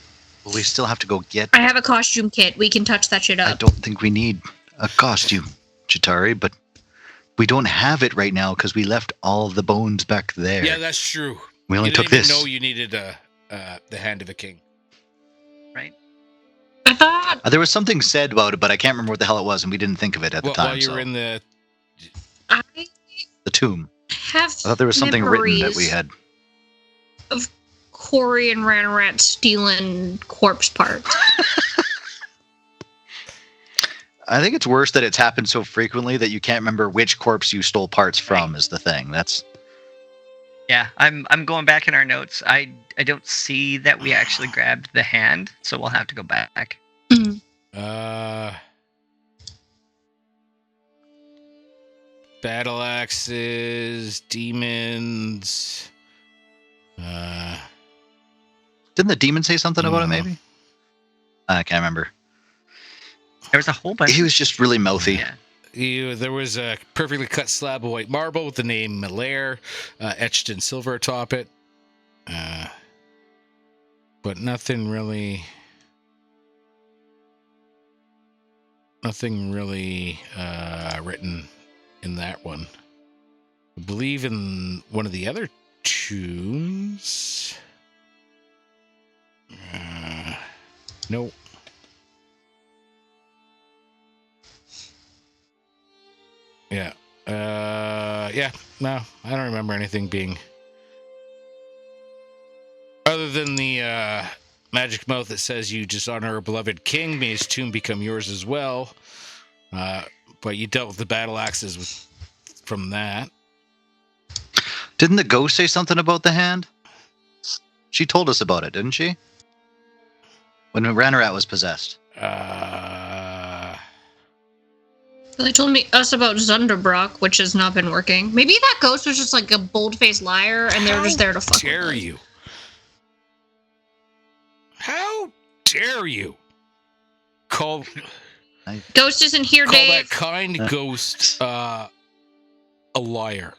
Speaker 4: Well, we still have to go get...
Speaker 6: I have a costume kit. We can touch that shit
Speaker 4: I
Speaker 6: up.
Speaker 4: don't think we need a costume, Chitauri, but we don't have it right now because we left all the bones back there.
Speaker 1: Yeah, that's true.
Speaker 4: We only
Speaker 1: You
Speaker 4: took
Speaker 1: didn't
Speaker 4: this.
Speaker 1: even know you needed the hand of a king.
Speaker 3: Right?
Speaker 6: I thought
Speaker 4: There was something said about it, but I can't remember what the hell it was, and we didn't think of it at the time.
Speaker 1: While you were
Speaker 4: so.
Speaker 1: in the...
Speaker 6: I
Speaker 4: The tomb.
Speaker 6: have
Speaker 4: I thought there was something written that we
Speaker 6: memories
Speaker 4: had.
Speaker 6: of Corrie and Ranarat stealing corpse parts.
Speaker 4: I think it's worse that it's happened so frequently that you can't remember which corpse you stole parts from is the thing. That's...
Speaker 3: Yeah, I'm going back in our notes. I don't see that we actually grabbed the hand, so we'll have to go back.
Speaker 1: Battle axes, demons.
Speaker 4: Didn't the demon say something about it,
Speaker 1: No.
Speaker 4: maybe? I can't remember.
Speaker 3: There was a whole bunch.
Speaker 4: He was just really mouthy.
Speaker 3: Yeah.
Speaker 1: There was a perfectly cut slab of white marble with the name Malaire etched in silver atop it. But nothing really written in that one. I believe in one of the other tombs. No. Yeah. Yeah. No, I don't remember anything being other than the magic mouth that says you dishonor a beloved king. May his tomb become yours as well. But you dealt with the battle axes from that.
Speaker 4: Didn't the ghost say something about the hand? She told us about it, didn't she? When Ranarat was possessed.
Speaker 6: They told us about Zunderbrock, which has not been working. Maybe that ghost was just like a bold-faced liar, and they were just there to fuck with us.
Speaker 1: How dare you? How dare you? Call
Speaker 6: Ghost isn't here,
Speaker 1: call
Speaker 6: Dave.
Speaker 1: that kind ghost a liar.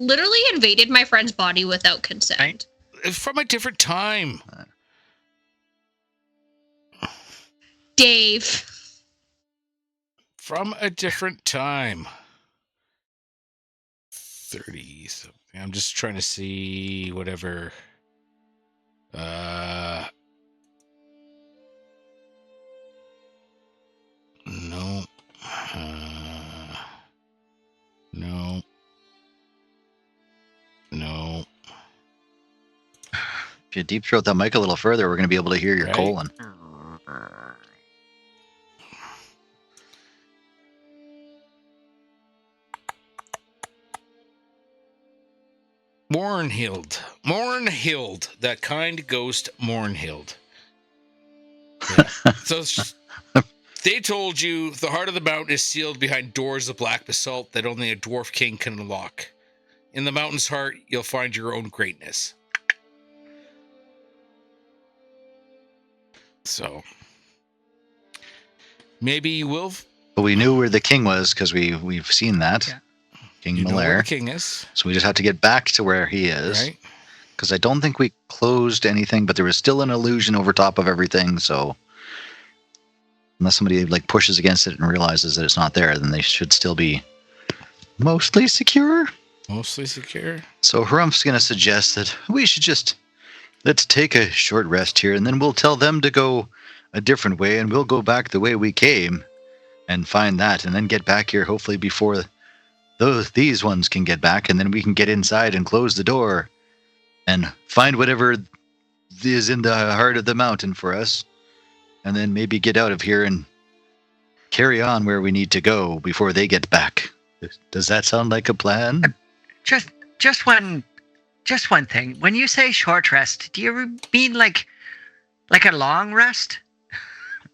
Speaker 6: Literally invaded my friend's body without consent.
Speaker 1: From a different time.
Speaker 6: Dave.
Speaker 1: From a different time. 30 something. I'm just trying to see whatever. No. No. No.
Speaker 4: If you deep throat that mic a little further, we're going to be able to hear your colon.
Speaker 1: Mornhild. That kind ghost, Mornhild. Yeah. So they told you the heart of the mountain is sealed behind doors of black basalt that only a dwarf king can unlock. In the mountain's heart, you'll find your own greatness. So maybe you will.
Speaker 4: But we knew where the king was because we've seen that. Yeah. King
Speaker 1: you know where
Speaker 4: Malaire.
Speaker 1: the king is.
Speaker 4: So we just have to get back to where he is.
Speaker 1: Right.
Speaker 4: Because I don't think we closed anything, but there was still an illusion over top of everything. So unless somebody like pushes against it and realizes that it's not there, then they should still be mostly secure.
Speaker 1: Mostly secure.
Speaker 4: So Harumph's going to suggest that we should let's take a short rest here, and then we'll tell them to go a different way, and we'll go back the way we came and find that, and then get back here hopefully before these ones can get back, and then we can get inside and close the door and find whatever is in the heart of the mountain for us, and then maybe get out of here and carry on where we need to go before they get back. Does that sound like a plan?
Speaker 3: Just one thing. When you say short rest, do you mean like a long rest?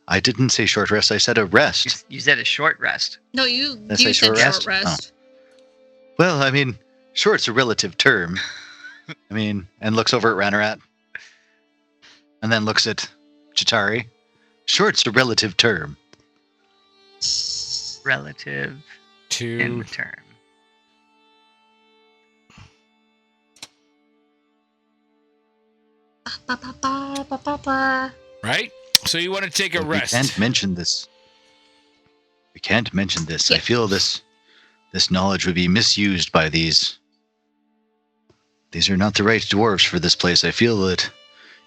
Speaker 4: I didn't say short rest. I said a rest.
Speaker 3: You said a short rest.
Speaker 6: No, you
Speaker 4: Did I say
Speaker 6: said
Speaker 4: short
Speaker 6: short
Speaker 4: rest?
Speaker 6: rest.
Speaker 4: Oh. Well, I mean, short's a relative term. I mean, and looks over at Ranarat. And then looks at Chitauri. Short's a relative term.
Speaker 3: Relative in term.
Speaker 1: Right? So you want to take a rest.
Speaker 4: We can't mention this.
Speaker 6: Yeah.
Speaker 4: I feel this knowledge would be misused by these. These are not the right dwarves for this place. I feel that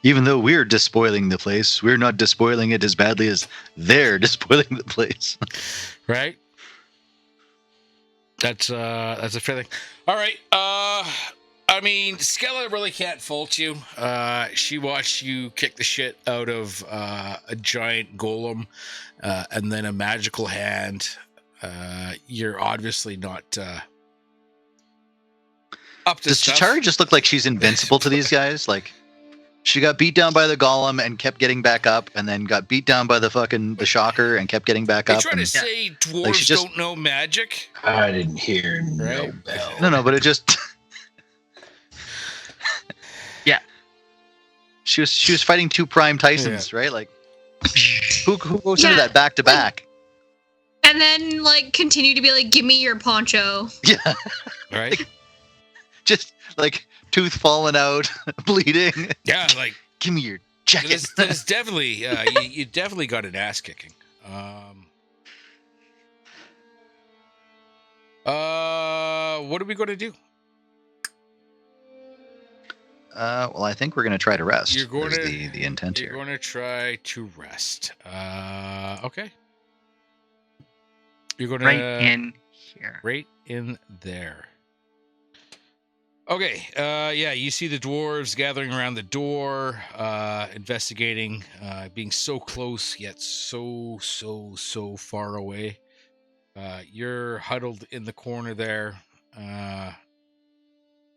Speaker 4: even though we're despoiling the place, we're not despoiling it as badly as they're despoiling the place.
Speaker 1: Right? That's a fair thing. All right. I mean, Skella really can't fault you. She watched you kick the shit out of a giant golem and then a magical hand. You're obviously not up to
Speaker 4: Does
Speaker 1: stuff.
Speaker 4: Chitauri just look like she's invincible to these guys? Like, she got beat down by the golem and kept getting back up, and then got beat down by the shocker and kept getting back up.
Speaker 1: They try to say dwarves don't know magic.
Speaker 5: I didn't hear no bell.
Speaker 4: No, but it just.
Speaker 3: Yeah.
Speaker 4: She was fighting two prime Tysons, right? Like, who goes into that back to back?
Speaker 6: And then, like, continue to be like, give me your poncho.
Speaker 4: Yeah.
Speaker 1: Right?
Speaker 4: Just, like, tooth falling out, bleeding.
Speaker 1: Yeah, like...
Speaker 4: Give me your jacket.
Speaker 1: There's definitely... you definitely got an ass kicking. What are we going to do?
Speaker 4: Well, I think we're going to try to rest.
Speaker 1: You're going to...
Speaker 4: the intent
Speaker 1: You're
Speaker 4: here.
Speaker 1: going to try to rest. Okay. You're going to
Speaker 3: right in here.
Speaker 1: right in there. Okay, yeah, you see the dwarves gathering around the door, investigating, being so close yet so far away. You're huddled in the corner there,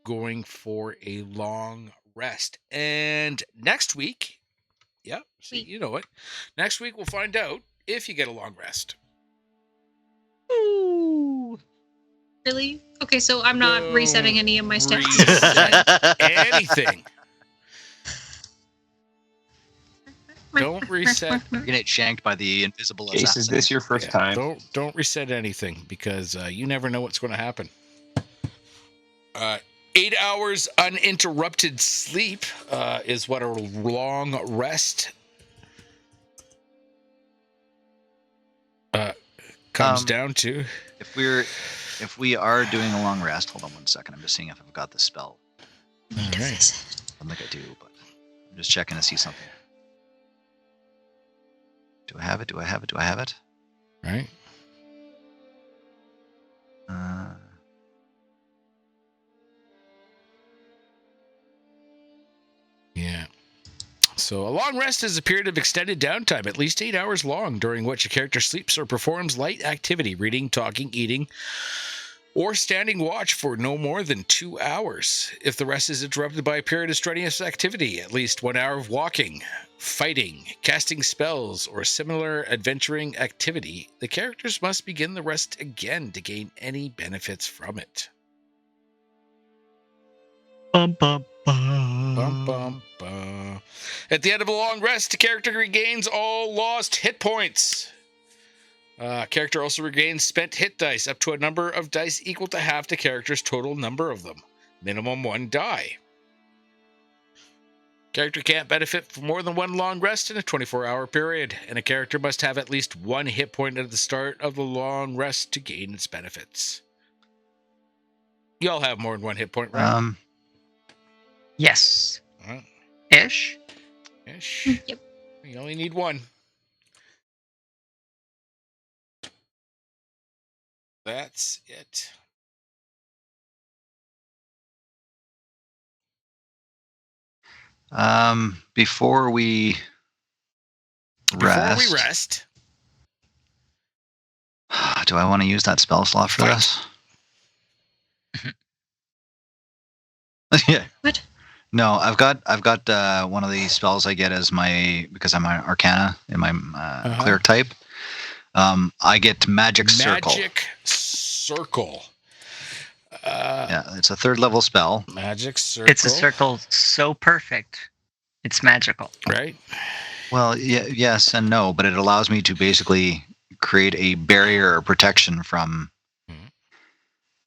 Speaker 1: going for a long rest. And next week, yeah, see, you know it. Next week we'll find out if you get a long rest.
Speaker 3: Ooh.
Speaker 6: Really? Okay, so I'm not resetting any of my stats.
Speaker 1: Reset anything. Don't reset.
Speaker 4: You're gonna get shanked by the invisible
Speaker 5: Chayse,
Speaker 4: assassin.
Speaker 5: is this your first time?
Speaker 1: Don't reset anything because you never know what's going to happen. 8 hours uninterrupted sleep is what a long rest comes down to.
Speaker 4: If we are doing a long rest, hold on 1 second. I'm just seeing if I've got the spell.
Speaker 1: All right.
Speaker 4: I don't think I do, but I'm just checking to see something. Do I have it? Do I have it? Do I have it?
Speaker 1: Right. Yeah. So a long rest is a period of extended downtime, at least 8 hours long, during which a character sleeps or performs light activity, reading, talking, eating, or standing watch for no more than 2 hours. If the rest is interrupted by a period of strenuous activity, at least 1 hour of walking, fighting, casting spells, or similar adventuring activity, the characters must begin the rest again to gain any benefits from it.
Speaker 3: Bum, bum, bum.
Speaker 1: Bum, bum, bum. At the end of a long rest, the character regains all lost hit points. Character also regains spent hit dice up to a number of dice equal to half the character's total number of them. Minimum 1 die. Character can't benefit from more than 1 long rest in a 24-hour period, and a character must have at least 1 hit point at the start of the long rest to gain its benefits. You all have more than 1 hit point, right?
Speaker 3: Yes.
Speaker 1: Well,
Speaker 3: Ish.
Speaker 1: ish.
Speaker 6: Yep.
Speaker 1: You only need 1. That's it.
Speaker 4: Before we
Speaker 1: rest,
Speaker 4: do I want to use that spell slot for
Speaker 1: Fight.
Speaker 4: this? Yeah.
Speaker 6: What?
Speaker 4: No, I've got one of these spells I get as because I'm an Arcana in my cleric type. I get Magic Circle.
Speaker 1: Magic Circle.
Speaker 4: Yeah, it's a 3rd level spell.
Speaker 1: Magic Circle.
Speaker 3: It's a circle so perfect. It's magical.
Speaker 1: Right?
Speaker 4: Well, yes and no, but it allows me to basically create a barrier or protection from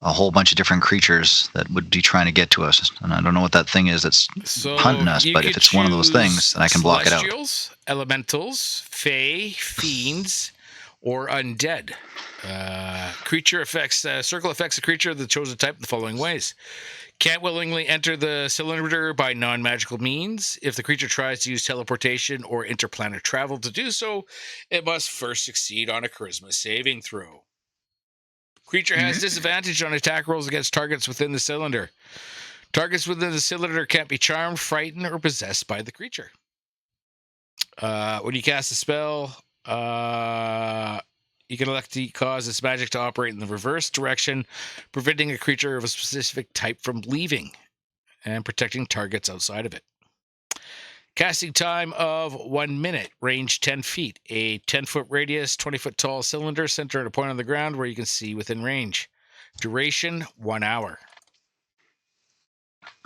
Speaker 4: a whole bunch of different creatures that would be trying to get to us. And I don't know what that thing is that's hunting us, but if it's one of those things, then I can block it out.
Speaker 1: Celestials, elementals, fae, fiends, or undead. Creature effects. Circle affects a creature of the chosen type in the following ways. Can't willingly enter the cylinder by non-magical means. If the creature tries to use teleportation or interplanar travel to do so, it must first succeed on a charisma saving throw. Creature has disadvantage on attack rolls against targets within the cylinder. Targets within the cylinder can't be charmed, frightened, or possessed by the creature. When you cast a spell, you can elect to cause its magic to operate in the reverse direction, preventing a creature of a specific type from leaving and protecting targets outside of it. Casting time of 1 minute, range 10 feet, a 10-foot radius, 20-foot tall cylinder centered at a point on the ground where you can see within range. Duration, 1 hour.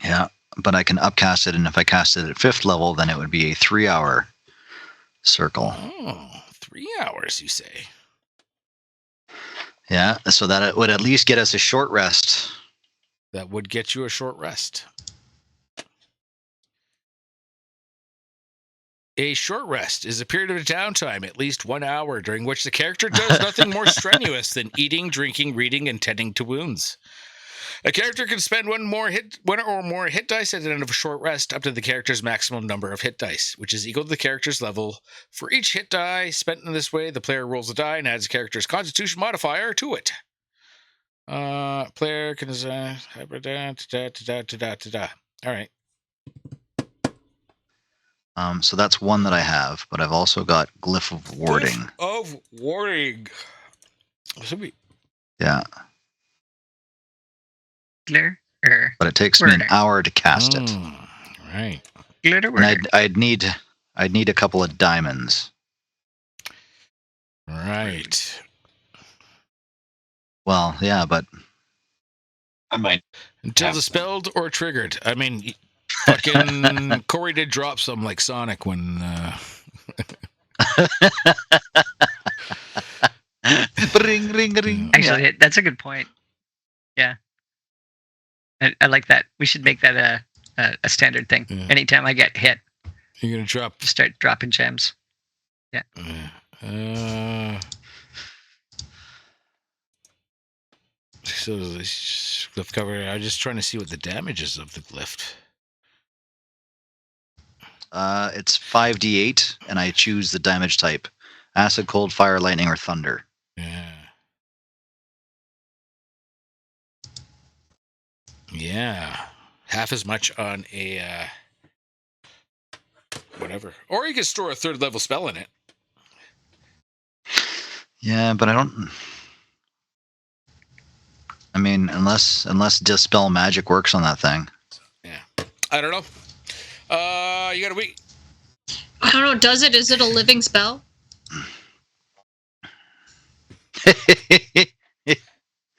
Speaker 4: Yeah, but I can upcast it, and if I cast it at 5th level, then it would be a 3-hour circle.
Speaker 1: Oh, 3 hours, you say?
Speaker 4: Yeah, so that it would at least get us a short rest.
Speaker 1: That would get you a short rest. A short rest is a period of downtime, at least 1 hour, during which the character does nothing more strenuous than eating, drinking, reading, and tending to wounds. A character can spend one or more hit dice at the end of a short rest up to the character's maximum number of hit dice, which is equal to the character's level. For each hit die spent in this way, the player rolls a die and adds a character's constitution modifier to it. Player can all right.
Speaker 4: So that's one that I have, but I've also got Glyph of Warding.
Speaker 1: Glyph of Warding.
Speaker 4: Yeah.
Speaker 3: Glitter.
Speaker 4: But it takes me an hour to cast it.
Speaker 1: Right.
Speaker 3: Glitter.
Speaker 4: And I'd need a couple of diamonds.
Speaker 1: Right.
Speaker 4: Well, yeah, but
Speaker 5: I might.
Speaker 1: Until dispelled or triggered. I mean, fucking Corrie did drop some like Sonic when.
Speaker 4: Ring, ring, ring.
Speaker 3: Actually, that's a good point. Yeah. I like that. We should make that a standard thing.
Speaker 1: Yeah.
Speaker 3: Anytime I get hit,
Speaker 1: You're going to drop.
Speaker 3: start dropping gems. Yeah.
Speaker 1: So this glyph cover. I'm just trying to see what the damage is of the glyph.
Speaker 4: It's 5d8, and I choose the damage type: acid, cold, fire, lightning, or thunder.
Speaker 1: Yeah. Yeah. Half as much on a whatever. Or you can store a 3rd level spell in it.
Speaker 4: Yeah, but I don't. I mean, unless dispel magic works on that thing.
Speaker 1: Yeah. I don't know. You gotta wait.
Speaker 6: I don't know. Does it? Is it a living spell?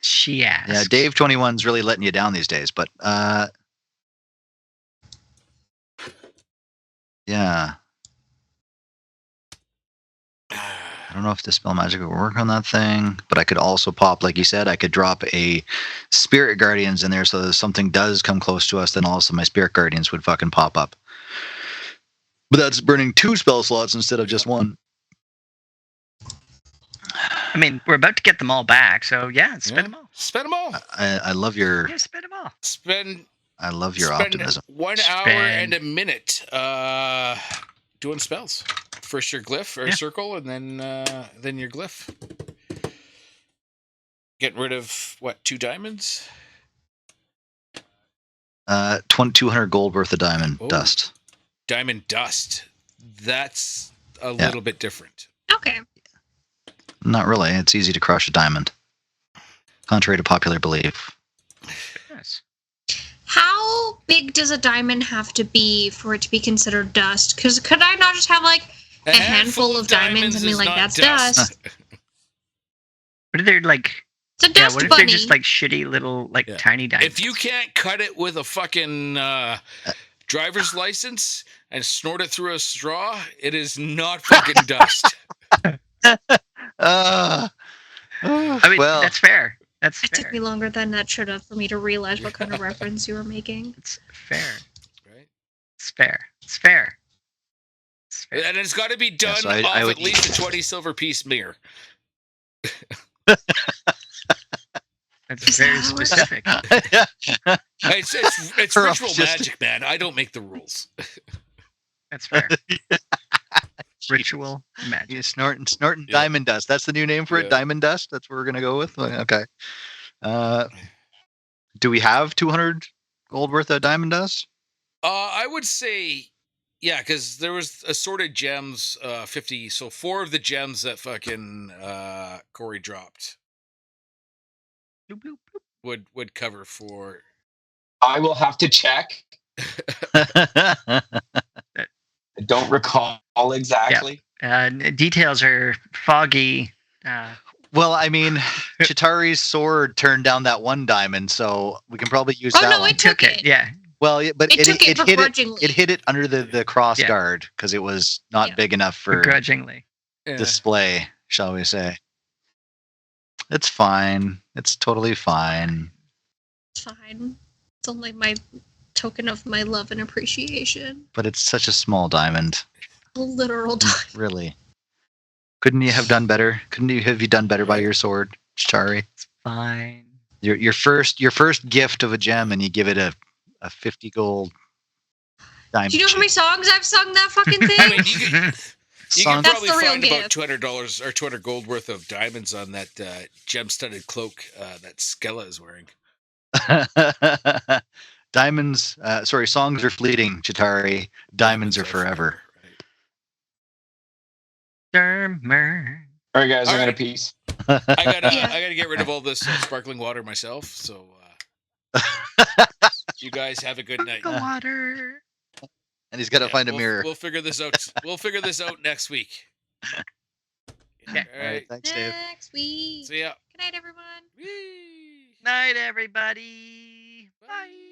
Speaker 3: She asked.
Speaker 4: Yeah, Dave 21's really letting you down these days, but yeah. I don't know if dispel magic would work on that thing, but I could also pop, like you said, I could drop a Spirit Guardians in there, so that if something does come close to us, then also my Spirit Guardians would fucking pop up. But that's burning 2 spell slots instead of just 1.
Speaker 3: I mean, we're about to get them all back, so yeah, spend them all.
Speaker 1: Spend them all.
Speaker 4: I love your.
Speaker 3: Yeah, spend them all.
Speaker 4: I love your optimism.
Speaker 1: 1 hour and a minute doing spells. First your glyph or circle, and then your glyph. Getting rid of what? 2 diamonds.
Speaker 4: 200 gold worth of diamond dust.
Speaker 1: Diamond dust. That's a little bit different.
Speaker 6: Okay.
Speaker 4: Not really. It's easy to crush a diamond, contrary to popular belief.
Speaker 3: Yes.
Speaker 6: How big does a diamond have to be for it to be considered dust? Because could I not just have like a handful of diamonds and be like, that's dust?
Speaker 3: What are they like?
Speaker 6: It's a dust
Speaker 3: what if
Speaker 6: bunny.
Speaker 3: they're just like shitty little tiny diamonds?
Speaker 1: If you can't cut it with a fucking driver's license and snort it through a straw, it is not fucking dust.
Speaker 3: I mean,
Speaker 4: well,
Speaker 3: that's fair. That's
Speaker 6: It
Speaker 3: fair.
Speaker 6: took me longer than that should have for me to realize what kind of reference you were making.
Speaker 3: It's fair.
Speaker 1: Right?
Speaker 3: It's fair. It's fair. It's fair.
Speaker 1: And it's got to be done
Speaker 4: so
Speaker 1: off
Speaker 4: I would
Speaker 1: at least a 20 silver piece mirror.
Speaker 3: That's very specific.
Speaker 1: It's ritual magic, man. I don't make the rules.
Speaker 3: That's fair. Ritual magic.
Speaker 4: You snorting diamond dust. That's the new name for it. Diamond dust. That's what we're gonna go with. Okay. Do we have 200 gold worth of diamond dust?
Speaker 1: I would say, yeah, because there was assorted gems, 50. So 4 of the gems that fucking Corrie dropped
Speaker 3: Boop, boop, boop.
Speaker 1: would cover for.
Speaker 5: I will have to check. I don't recall exactly.
Speaker 3: Details are foggy.
Speaker 4: Well, I mean, Chitauri's sword turned down that 1 diamond, so we can probably use
Speaker 6: Oh,
Speaker 4: that
Speaker 6: no,
Speaker 4: one.
Speaker 6: it took it.
Speaker 3: Yeah.
Speaker 4: Well, but
Speaker 6: It took it begrudgingly.
Speaker 4: It hit it under the cross guard because it was not big enough for
Speaker 3: Begrudgingly.
Speaker 4: display, shall we say. It's fine. It's totally fine.
Speaker 6: It's fine. It's only my token of my love and appreciation.
Speaker 4: But it's such a small diamond.
Speaker 6: A literal diamond.
Speaker 4: Really. Couldn't you have done better? Couldn't you have done better by your sword, Chitauri?
Speaker 3: Fine.
Speaker 4: Your first gift of a gem, and you give it a 50 gold diamond.
Speaker 6: Do you know how many songs I've sung that fucking thing?
Speaker 1: I mean, you can
Speaker 6: That's
Speaker 1: probably
Speaker 6: the real
Speaker 1: find about
Speaker 6: gift.
Speaker 1: $200 or 200 gold worth of diamonds on that gem-studded cloak that Skella is wearing.
Speaker 4: Diamonds, songs are fleeting, Chitauri. Diamonds are forever.
Speaker 1: Right.
Speaker 5: All right, guys,
Speaker 1: All
Speaker 5: I'm gonna
Speaker 1: right.
Speaker 5: peace.
Speaker 1: I gotta get rid of all this sparkling water myself. So you guys have a good night.
Speaker 3: Water.
Speaker 4: And he's got to find a mirror.
Speaker 1: We'll figure this out. We'll figure this out next week.
Speaker 3: Yeah.
Speaker 1: All right.
Speaker 4: Thanks, Dave.
Speaker 6: Next week.
Speaker 1: See ya.
Speaker 6: Good night, everyone.
Speaker 1: Whee!
Speaker 3: Night, everybody.
Speaker 1: Bye.